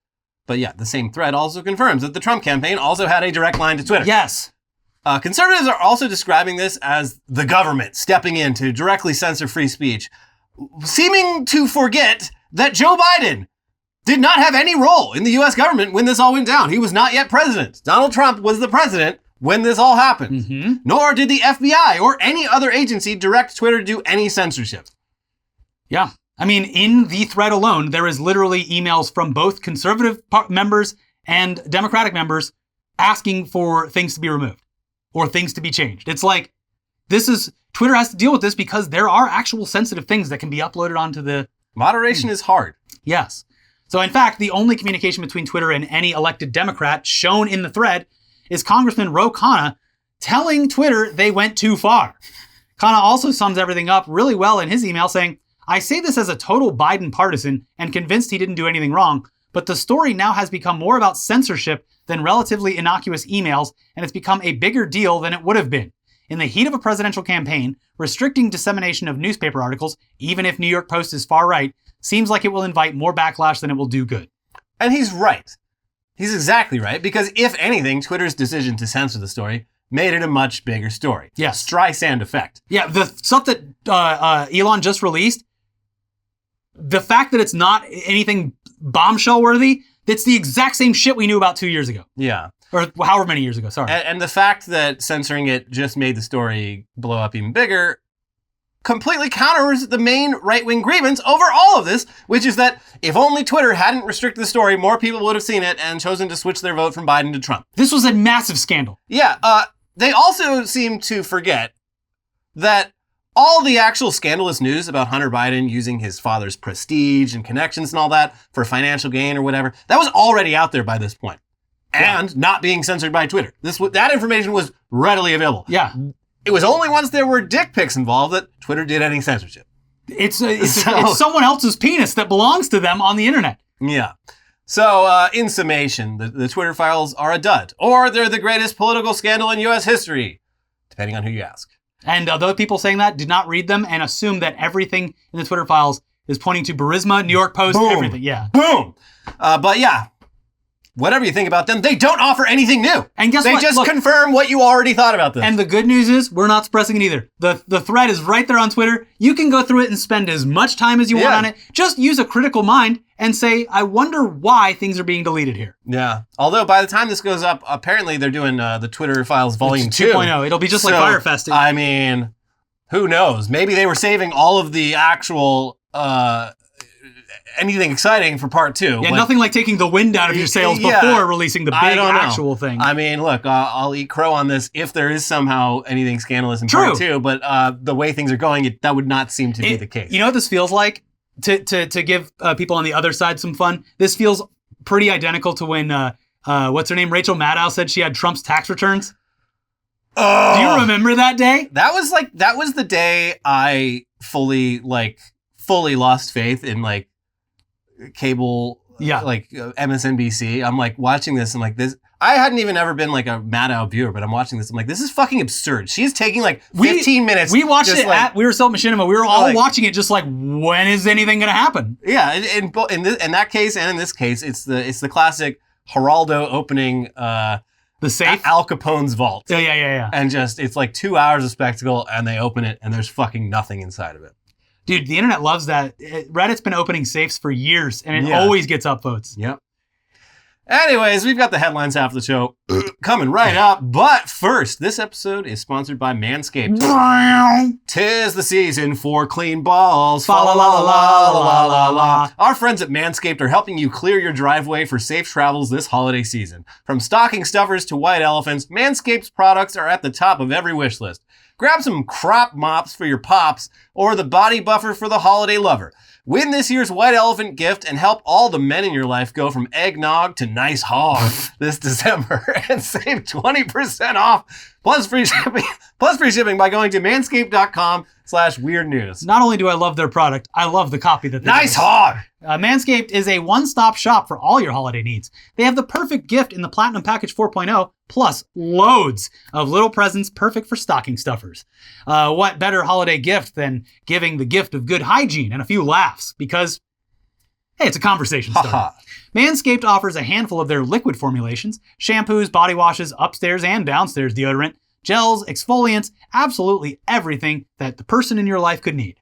But yeah, the same thread also confirms that the Trump campaign also had a direct line to Twitter. Yes. Conservatives are also describing this as the government stepping in to directly censor free speech, seeming to forget that Joe Biden did not have any role in the US government when this all went down. He was not yet president. Donald Trump was the president when this all happened. Mm-hmm. Nor did the FBI or any other agency direct Twitter to do any censorship. Yeah. I mean, in the thread alone, there is literally emails from both conservative members and Democratic members asking for things to be removed or things to be changed. It's like, Twitter has to deal with this because there are actual sensitive things that can be uploaded onto the... Moderation is hard. Yes. So in fact, the only communication between Twitter and any elected Democrat shown in the thread is Congressman Ro Khanna telling Twitter they went too far. Khanna also sums everything up really well in his email saying, I say this as a total Biden partisan and convinced he didn't do anything wrong, but the story now has become more about censorship than relatively innocuous emails, and it's become a bigger deal than it would have been. In the heat of a presidential campaign, restricting dissemination of newspaper articles, even if New York Post is far right, seems like it will invite more backlash than it will do good. And he's right. He's exactly right, because if anything, Twitter's decision to censor the story made it a much bigger story. Yes. Streisand effect. Yeah, the stuff that Elon just released, the fact that it's not anything bombshell worthy, it's the exact same shit we knew about 2 years ago. Yeah. Or however many years ago, sorry. And the fact that censoring it just made the story blow up even bigger completely counters the main right-wing grievance over all of this, which is that if only Twitter hadn't restricted the story, more people would have seen it and chosen to switch their vote from Biden to Trump. This was a massive scandal. Yeah, they also seem to forget that all the actual scandalous news about Hunter Biden using his father's prestige and connections and all that for financial gain or whatever, that was already out there by this point. And not being censored by Twitter. That information was readily available. Yeah. It was only once there were dick pics involved that Twitter did any censorship. It's someone else's penis that belongs to them on the internet. Yeah. So, in summation, the Twitter files are a dud. Or they're the greatest political scandal in U.S. history, depending on who you ask. And those people saying that did not read them and assume that everything in the Twitter files is pointing to Burisma, New York Post, Boom. everything. Yeah. Boom! But yeah, whatever you think about them, they don't offer anything new. And guess what? They just confirm what you already thought about them. And the good news is we're not suppressing it either. The thread is right there on Twitter. You can go through it and spend as much time as you want on it. Just use a critical mind and say, I wonder why things are being deleted here. Yeah. Although by the time this goes up, apparently they're doing the Twitter files volume 2. 2.0. It'll be just like Fyre Fest. I mean, who knows? Maybe they were saving all of the actual anything exciting for part 2. Yeah, nothing like taking the wind out of your sails before releasing the big actual thing. I mean, look, I'll eat crow on this if there is somehow anything scandalous in part 2, but the way things are going, that would not seem to be the case. You know what this feels like? To give people on the other side some fun, this feels pretty identical to when, what's her name? Rachel Maddow said she had Trump's tax returns. Oh, do you remember that day? That was the day I fully lost faith in cable, MSNBC. I'm watching this and this. I hadn't even ever been a Maddow viewer, but I'm watching this. I'm this is fucking absurd. She's taking 15 minutes. We watched it we were still at Machinima. We were all watching it just when is anything going to happen? Yeah, in that case and in this case, it's the classic Geraldo opening the safe? Al Capone's vault. Yeah. And it's 2 hours of spectacle and they open it and there's fucking nothing inside of it. Dude, the internet loves that. Reddit's been opening safes for years, and it always gets upvotes. Yep. Anyways, we've got the headlines half of the show coming right up. But first, this episode is sponsored by Manscaped. 'Tis the season for clean balls. Fa la la la la la la la. Our friends at Manscaped are helping you clear your driveway for safe travels this holiday season. From stocking stuffers to white elephants, Manscaped's products are at the top of every wish list. Grab some crop mops for your pops or the body buffer for the holiday lover. Win this year's white elephant gift and help all the men in your life go from eggnog to nice hog this December and save 20% off plus free shipping by going to manscaped.com/weirdnews. Not only do I love their product, I love the copy that they Nice hog! Manscaped is a one-stop shop for all your holiday needs. They have the perfect gift in the Platinum Package 4.0, plus loads of little presents perfect for stocking stuffers. What better holiday gift than giving the gift of good hygiene and a few laughs? Because, hey, it's a conversation starter. Manscaped offers a handful of their liquid formulations, shampoos, body washes, upstairs and downstairs deodorant, gels, exfoliants, absolutely everything that the person in your life could need.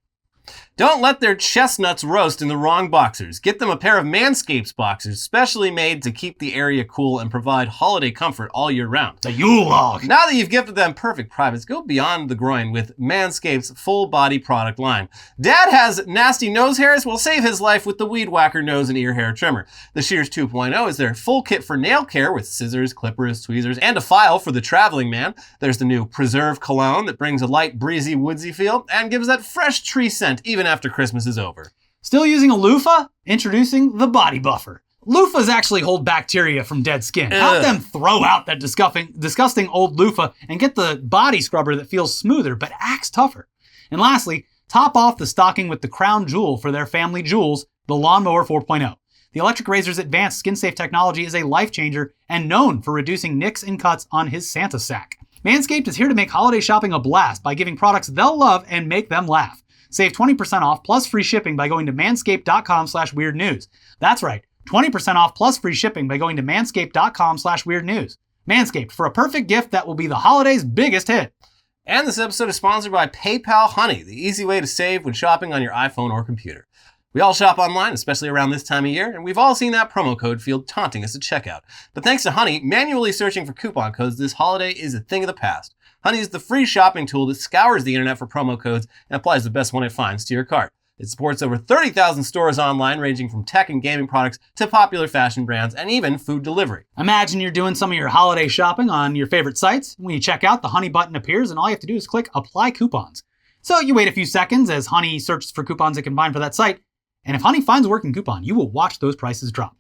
Don't let their chestnuts roast in the wrong boxers. Get them a pair of Manscaped's boxers, specially made to keep the area cool and provide holiday comfort all year round. The Yule log. Now that you've gifted them perfect privates, go beyond the groin with Manscaped's full-body product line. Dad has nasty nose hairs? Well, save his life with the Weed Whacker nose and ear hair trimmer. The Shears 2.0 is their full kit for nail care with scissors, clippers, tweezers, and a file for the traveling man. There's the new Preserve Cologne that brings a light, breezy, woodsy feel and gives that fresh tree scent even after Christmas is over. Still using a loofah? Introducing the Body Buffer. Loofahs actually hold bacteria from dead skin. Help them throw out that disgusting old loofah and get the body scrubber that feels smoother but acts tougher. And lastly, top off the stocking with the crown jewel for their family jewels, the Lawnmower 4.0. The electric razor's advanced skin-safe technology is a life changer and known for reducing nicks and cuts on his Santa sack. Manscaped is here to make holiday shopping a blast by giving products they'll love and make them laugh. Save 20% off plus free shipping by going to manscaped.com/weirdnews. That's right, 20% off plus free shipping by going to manscaped.com/weirdnews. Manscaped, for a perfect gift that will be the holiday's biggest hit. And this episode is sponsored by PayPal Honey, the easy way to save when shopping on your iPhone or computer. We all shop online, especially around this time of year, and we've all seen that promo code field taunting us at checkout. But thanks to Honey, manually searching for coupon codes this holiday is a thing of the past. Honey is the free shopping tool that scours the internet for promo codes and applies the best one it finds to your cart. It supports over 30,000 stores online, ranging from tech and gaming products to popular fashion brands and even food delivery. Imagine you're doing some of your holiday shopping on your favorite sites. When you check out, the Honey button appears and all you have to do is click Apply Coupons. So you wait a few seconds as Honey searches for coupons it can find for that site. And if Honey finds a working coupon, you will watch those prices drop.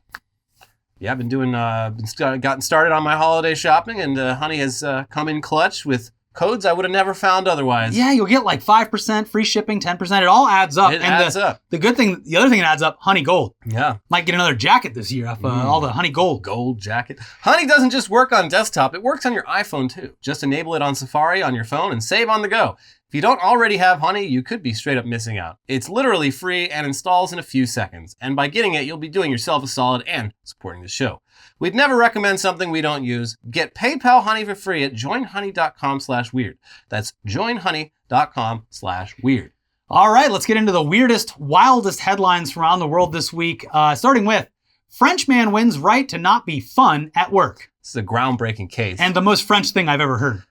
Yeah, I've been gotten started on my holiday shopping, and Honey has come in clutch with codes I would have never found otherwise. Yeah, you'll get like 5%, free shipping, 10%. It all adds up. It adds up. The other thing that adds up, Honey Gold. Yeah. Might get another jacket this year off all the Honey Gold. Gold jacket. Honey doesn't just work on desktop, it works on your iPhone too. Just enable it on Safari on your phone and save on the go. If you don't already have Honey, you could be straight up missing out. It's literally free and installs in a few seconds. And by getting it, you'll be doing yourself a solid and supporting the show. We'd never recommend something we don't use. Get PayPal Honey for free at joinhoney.com/weird. That's joinhoney.com/weird. All right, let's get into the weirdest, wildest headlines from around the world this week. Starting with, French man wins right to not be fun at work. This is a groundbreaking case. And the most French thing I've ever heard.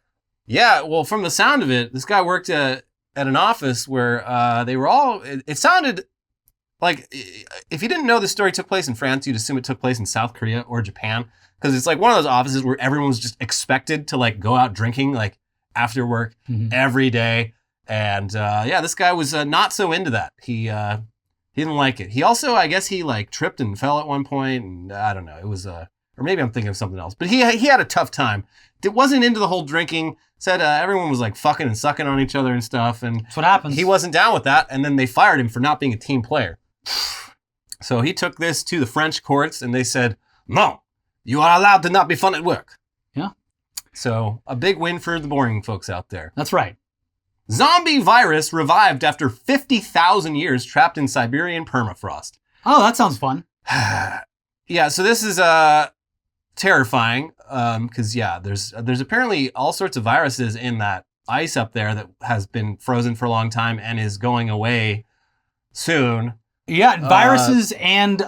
Yeah, well, from the sound of it, this guy worked at an office where they were all, it sounded like, if you didn't know the story took place in France, you'd assume it took place in South Korea or Japan. Because it's like one of those offices where everyone was just expected to like go out drinking like after work every day. And yeah, this guy was not so into that. He didn't like it. He also, I guess he like tripped and fell at one point, and I don't know. It was, or maybe I'm thinking of something else. But he had a tough time. It wasn't into the whole drinking. Said everyone was like fucking and sucking on each other and stuff. And that's what happens. He wasn't down with that. And then they fired him for not being a team player. So he took this to the French courts and they said, no, you are allowed to not be fun at work. Yeah. So a big win for the boring folks out there. That's right. Zombie virus revived after 50,000 years trapped in Siberian permafrost. Oh, that sounds fun. Yeah, so this is terrifying because yeah, there's apparently all sorts of viruses in that ice up there that has been frozen for a long time and is going away soon. Yeah, viruses and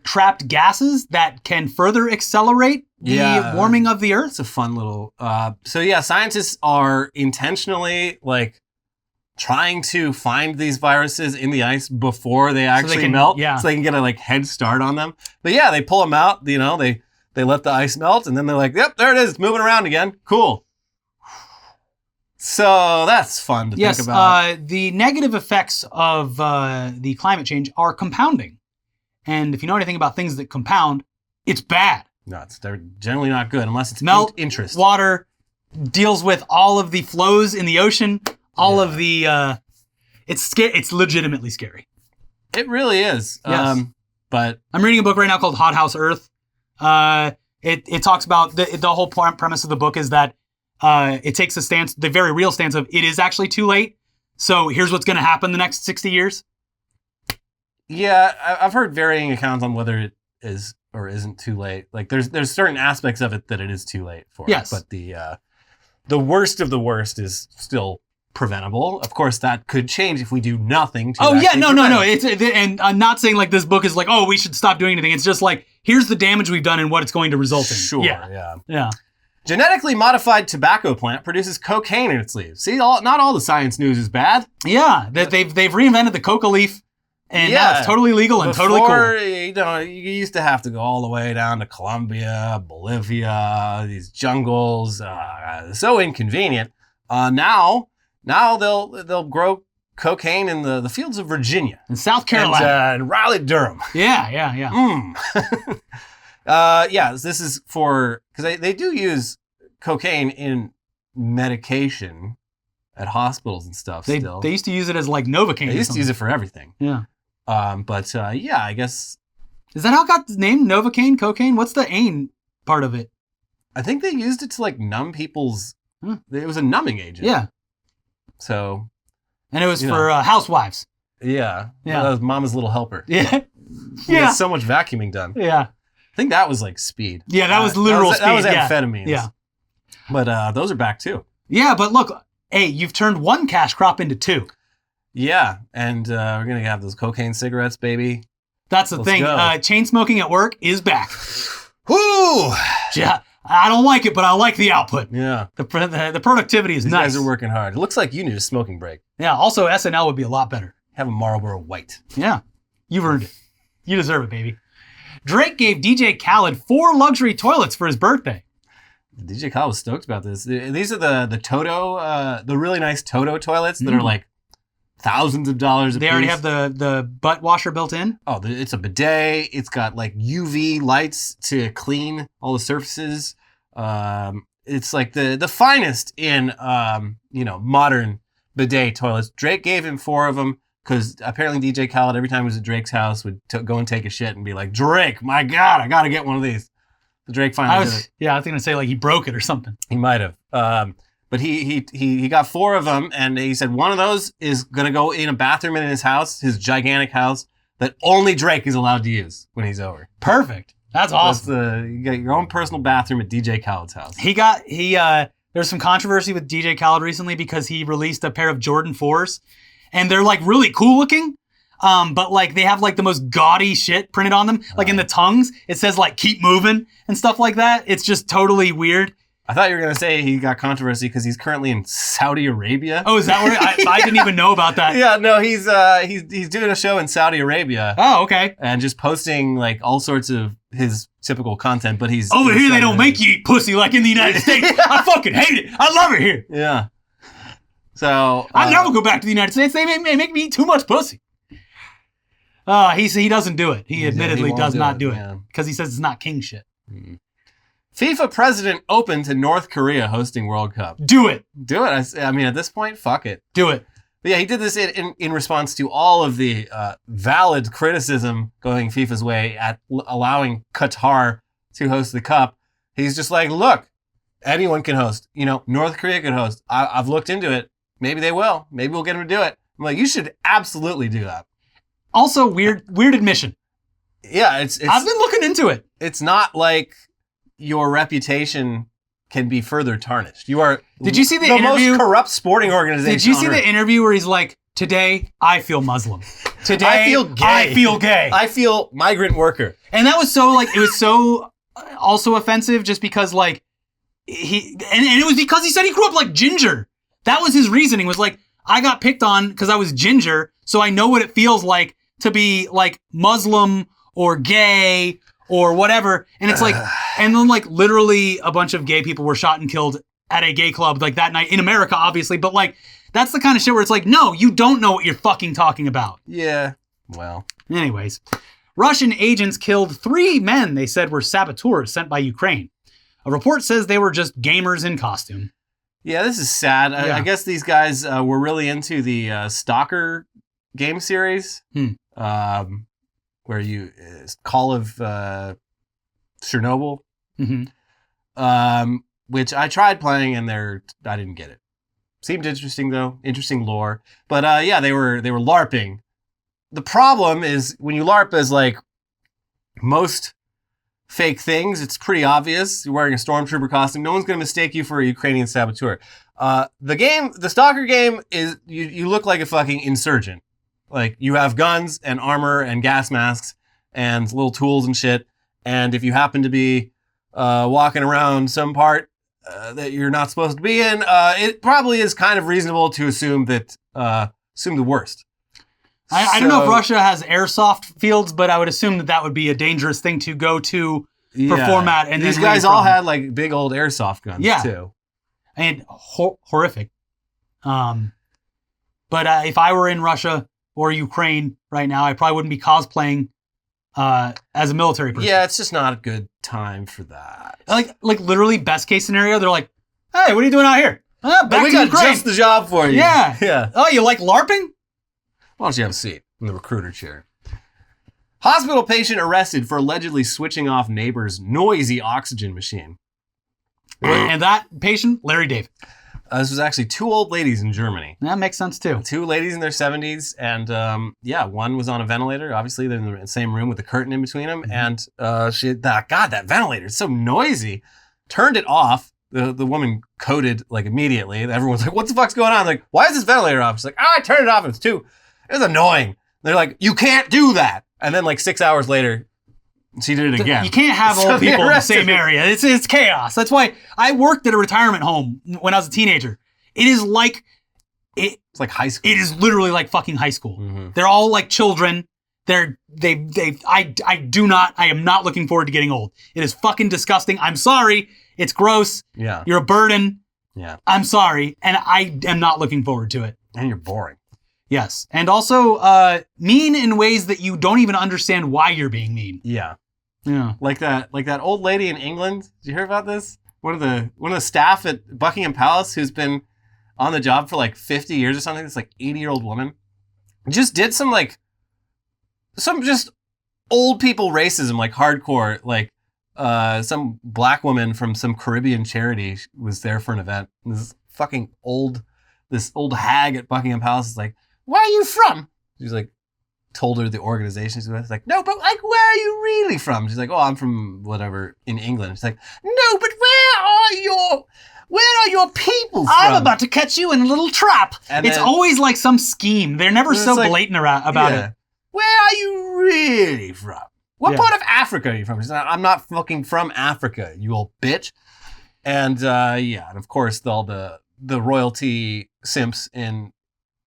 trapped gases that can further accelerate the warming of the Earth. It's a fun little. So yeah, scientists are intentionally like trying to find these viruses in the ice before they actually melt, so they can get a like head start on them. But yeah, they pull them out. You know, they let the ice melt, and then they're like, "Yep, there it is. It's moving around again. Cool." So that's fun to think about. The negative effects of the climate change are compounding. And if you know anything about things that compound, it's bad. No, they're generally not good unless it's melt interest. Water deals with all of the flows in the ocean, all of the... it's legitimately scary. It really is. Yes. But I'm reading a book right now called Hot House Earth. It talks about... The whole premise of the book is that it takes a stance, the very real stance of it is actually too late. So here's what's going to happen the next 60 years. Yeah, I've heard varying accounts on whether it is or isn't too late. Like there's certain aspects of it that it is too late for. Yes. But the worst of the worst is still preventable. Of course, that could change if we do nothing to no. prevent it. And I'm not saying like this book is like, oh, we should stop doing anything. It's just like, here's the damage we've done and what it's going to result in. Sure, yeah. Yeah. Genetically modified tobacco plant produces cocaine in its leaves. See, not all the science news is bad. Yeah, that they've reinvented the coca leaf, and now it's totally legal and totally cool. You know, you used to have to go all the way down to Colombia, Bolivia, these jungles, so inconvenient. Now they'll grow cocaine in the fields of Virginia In South Carolina. and Raleigh, Durham. Yeah. This is for, because they do use cocaine in medication at hospitals and stuff still. They used to use it as like Novocaine. They used to use it for everything. Yeah. I guess. Is that how it got the name Novocaine, cocaine? What's the ain part of it? I think they used it to like numb people's. It was a numbing agent. Yeah. So. And it was for housewives. Yeah. Yeah. That was Mama's Little Helper. Yeah. He had so much vacuuming done. Yeah. I think that was like speed. Yeah, that was literal speed. That was amphetamines. Yeah. But those are back too. Yeah, but look, hey, you've turned one cash crop into two. Yeah, and we're going to have those cocaine cigarettes, baby. That's the thing. Chain smoking at work is back. Whoo! Yeah, I don't like it, but I like the output. Yeah. The productivity is These nice. guys are working hard. It looks like you need a smoking break. Yeah, also SNL would be a lot better. Have a Marlboro White. Yeah, you've earned it. You deserve it, baby. Drake gave DJ Khaled 4 luxury toilets for his birthday. DJ Khaled was stoked about this. These are the Toto, the really nice Toto toilets that are like thousands of dollars a piece. They already have the butt washer built in? Oh, it's a bidet. It's got like UV lights to clean all the surfaces. It's like the finest in, modern bidet toilets. Drake gave him 4 of them because apparently DJ Khaled, every time he was at Drake's house, would go and take a shit and be like, Drake, my God, I got to get one of these. So Drake finally did it. Yeah, I was going to say like he broke it or something. He might have. But he got 4 of them, and he said one of those is going to go in a bathroom in his house, his gigantic house, that only Drake is allowed to use when he's over. Perfect. That's awesome. You got your own personal bathroom at DJ Khaled's house. There's some controversy with DJ Khaled recently because he released a pair of Jordan 4s, and they're like really cool looking. But like they have like the most gaudy shit printed on them. Like in the tongues, it says like keep moving and stuff like that. It's just totally weird. I thought you were going to say he got controversy because he's currently in Saudi Arabia. Oh, is that where I didn't even know about that? Yeah, no, he's doing a show in Saudi Arabia. Oh, okay. And just posting like all sorts of his typical content, but he's over here. They don't make you eat pussy like in the United States. I fucking hate it. I love it here. Yeah. So I never go back to the United States. They make me eat too much pussy. He doesn't do it. He admittedly does not do it because he says it's not king shit. Mm-hmm. FIFA president open to North Korea hosting World Cup. Do it. Do it. I mean, at this point, fuck it. Do it. But yeah, he did this in response to all of the valid criticism going FIFA's way at allowing Qatar to host the Cup. He's just like, look, anyone can host. North Korea can host. I've looked into it. Maybe they will. Maybe we'll get them to do it. I'm like, you should absolutely do that. Also, weird admission. Yeah, it's I've been looking into it. It's not like your reputation can be further tarnished. You are Did you see the interview? Most corrupt sporting organization. Did you see the interview where he's like, today I feel Muslim. Today I feel gay. I feel gay. I feel migrant worker. And that was so it was so also offensive just because and it was because he said he grew up like ginger. That was his reasoning, was like, I got picked on because I was ginger, so I know what it feels like to be like Muslim or gay or whatever. And it's like, and then like literally a bunch of gay people were shot and killed at a gay club like that night in America, obviously. But like, that's the kind of shit where it's like, no, you don't know what you're fucking talking about. Yeah. Well. Anyways, Russian agents killed 3 men they said were saboteurs sent by Ukraine. A report says they were just gamers in costume. Yeah, this is sad. Yeah. I guess these guys were really into the Stalker game series. Where you Call of Chernobyl, which I tried playing and I didn't get it. Seemed interesting though, interesting lore. But yeah, they were LARPing. The problem is when you LARP as like most fake things, it's pretty obvious. You're wearing a stormtrooper costume. No one's going to mistake you for a Ukrainian saboteur. The stalker game is you look like a fucking insurgent. Like you have guns and armor and gas masks and little tools and shit. And if you happen to be walking around some part that you're not supposed to be in, it probably is kind of reasonable to assume the worst. I don't know if Russia has airsoft fields, but I would assume that would be a dangerous thing to go to perform at. And these guys all had like big old airsoft guns too. And horrific. But if I were in Russia or Ukraine right now, I probably wouldn't be cosplaying as a military person. Yeah, it's just not a good time for that. Like literally, best case scenario, they're like, "Hey, what are you doing out here? We got Ukraine. Just the job for you." Yeah. Oh, you like LARPing? Why don't you have a seat in the recruiter chair? Hospital patient arrested for allegedly switching off neighbor's noisy oxygen machine. And that patient, Larry David. This was actually two old ladies in Germany. That makes sense too. Two ladies in their 70s, and one was on a ventilator. Obviously, they're in the same room with a curtain in between them. And that ventilator is so noisy. Turned it off. The woman coded like immediately. Everyone's like, "What the fuck's going on?" Like, "Why is this ventilator off?" She's like, "I turned it off. It was annoying." They're like, "You can't do that." And then like 6 hours later, she did it again. You can't have old people in the same area. It's chaos. That's why I worked at a retirement home when I was a teenager. It's like high school. It is literally like fucking high school. Mm-hmm. They're all like children. I am not looking forward to getting old. It is fucking disgusting. I'm sorry. It's gross. Yeah. You're a burden. Yeah. I'm sorry. And I am not looking forward to it. And you're boring. Yes. And also mean in ways that you don't even understand why you're being mean. Yeah. Yeah. Like that old lady in England. Did you hear about this? One of the staff at Buckingham Palace who's been on the job for like 50 years or something. This like 80-year-old woman just did some just old people racism, like hardcore, like some black woman from some Caribbean charity was there for an event. And this old hag at Buckingham Palace is like, "Where are you from?" She's like, told her the organization she's with. It's like, "No, but like, where are you really from?" She's like, "Oh, I'm from whatever in England." She's like, "No, but where are your people from?" "I'm about to catch you in a little trap." And it's then, always like some scheme. They're never so like, blatant about it. "Where are you really from? What part of Africa are you from?" She's like, "I'm not fucking from Africa, you old bitch." And and of course all the royalty simps in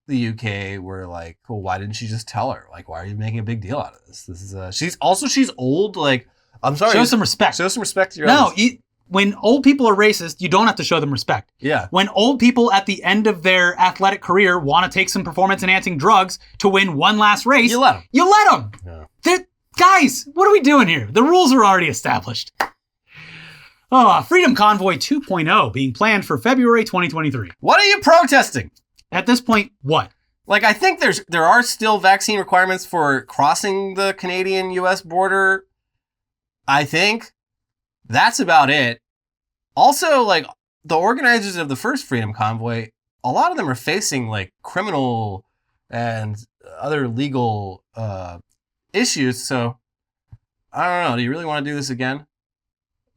the UK were like, "Well, why didn't she just tell her? Like, why are you making a big deal out of this? This is she's old. Like, I'm sorry. Show some respect. Show some respect to your elders." When old people are racist, you don't have to show them respect. Yeah. When old people at the end of their athletic career want to take some performance-enhancing drugs to win one last race, you let them. Yeah. Guys, what are we doing here? The rules are already established. Freedom Convoy 2.0 being planned for February 2023. What are you protesting? At this point, what? Like, I think there are still vaccine requirements for crossing the Canadian-US border. I think that's about it. Also, like, the organizers of the first Freedom Convoy, a lot of them are facing like criminal and other legal issues. So I don't know. Do you really want to do this again?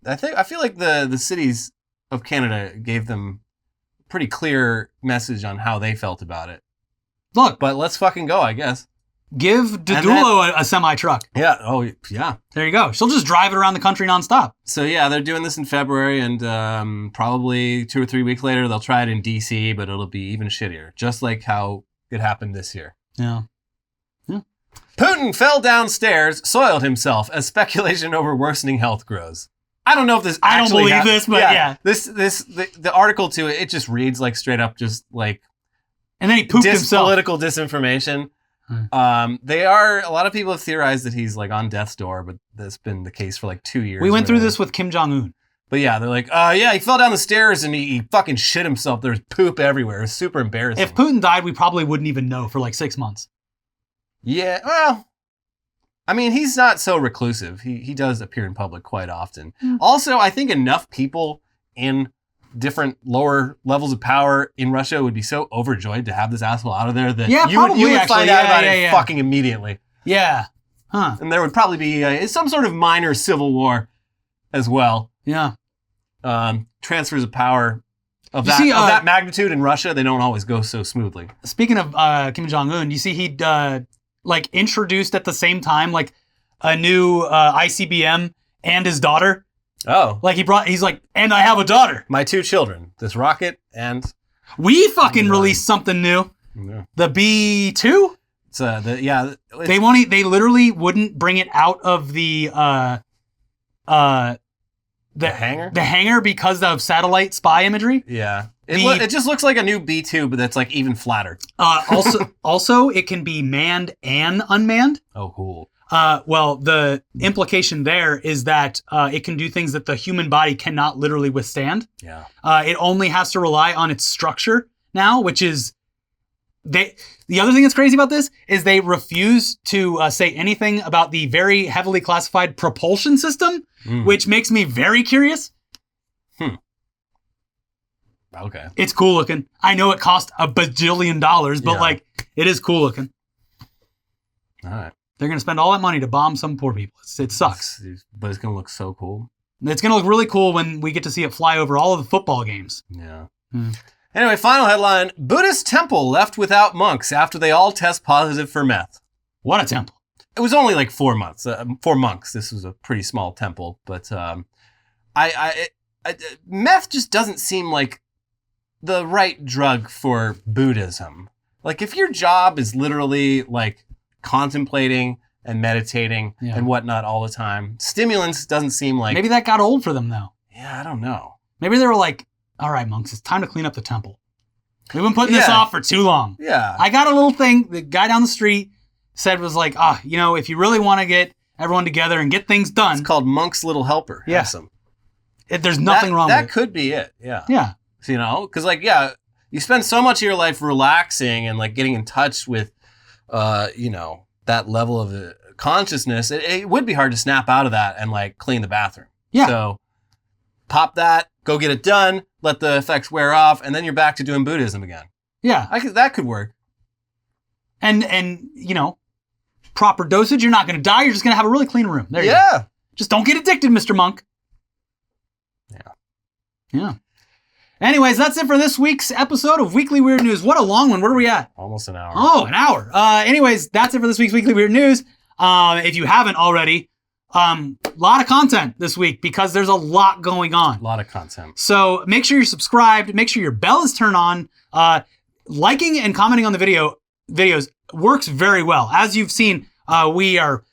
I feel like the cities of Canada gave them a pretty clear message on how they felt about it. Look, but let's fucking go, I guess. Give Dadulo a semi-truck. Yeah. Oh, yeah. There you go. She'll just drive it around the country nonstop. So, yeah, they're doing this in February, and probably 2 or 3 weeks later, they'll try it in D.C., but it'll be even shittier, just like how it happened this year. Yeah. Putin fell downstairs, soiled himself as speculation over worsening health grows. I don't know if this I don't believe this, but yeah. The article to it just reads like straight up just like... And then he pooped himself. Political disinformation. A lot of people have theorized that he's like on death's door, but that's been the case for like 2 years. We went through this with Kim Jong-un. But yeah, they're like, he fell down the stairs and he fucking shit himself. There's poop everywhere. It's super embarrassing. If Putin died, we probably wouldn't even know for like 6 months. Yeah, well, I mean, he's not so reclusive. He does appear in public quite often. Also, I think enough people in different lower levels of power in Russia would be so overjoyed to have this asshole out of there that you would find out about it fucking immediately. Yeah. Huh. And there would probably be some sort of minor civil war as well. Yeah. Transfers of power Of You that, see, of that magnitude in Russia, they don't always go so smoothly. Speaking of Kim Jong-un, you see he like introduced at the same time like a new ICBM and his daughter. Oh. Like he's like, and I have a daughter. My 2 children. This rocket and... We fucking released something new. Yeah. The B2? It's yeah. They literally wouldn't bring it out of the hangar? The hangar because of satellite spy imagery. Yeah. It just looks like a new B2, but that's like even flatter. Also, it can be manned and unmanned. Oh, cool. Well, the implication there is that it can do things that the human body cannot literally withstand. Yeah. It only has to rely on its structure now, which is the other thing that's crazy about this is they refuse to say anything about the very heavily classified propulsion system, which makes me very curious. Okay. It's cool looking. I know it cost $1 bajillion, but like it is cool looking. All right. They're going to spend all that money to bomb some poor people. It sucks. But it's going to look so cool. It's going to look really cool when we get to see it fly over all of the football games. Yeah. Anyway, final headline. Buddhist temple left without monks after they all test positive for meth. What a temple. It was only like 4 months. 4 monks. This was a pretty small temple. But meth just doesn't seem like the right drug for Buddhism. Like if your job is literally like contemplating and meditating and whatnot all the time, stimulants doesn't seem like... Maybe that got old for them though. Yeah, I don't know. Maybe they were like, all right, monks, it's time to clean up the temple. We've been putting this off for too long. Yeah. I got a little thing the guy down the street said was like, if you really want to get everyone together and get things done. It's called Monk's Little Helper. Yeah. Awesome. There's nothing wrong with it. That could be it. Yeah. Yeah. So, because you spend so much of your life relaxing and like getting in touch with, that level of consciousness. It would be hard to snap out of that and like clean the bathroom. Yeah. So pop that, go get it done, let the effects wear off, and then you're back to doing Buddhism again. Yeah. That could work. And proper dosage, you're not going to die. You're just going to have a really clean room. There you go. Just don't get addicted, Mr. Monk. Yeah. Anyways, that's it for this week's episode of Weekly Weird News. What a long one. Where are we at? Almost an hour. Oh, an hour. Anyways, that's it for this week's Weekly Weird News. If you haven't already, a lot of content this week because there's a lot going on. A lot of content. So make sure you're subscribed. Make sure your bell is turned on. Liking and commenting on the videos works very well. As you've seen, our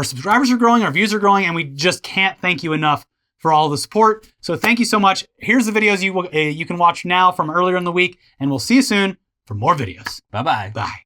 subscribers are growing, our views are growing, and we just can't thank you enough for all the support. So thank you so much. Here's the videos you can watch now from earlier in the week, and we'll see you soon for more videos. Bye-bye. Bye.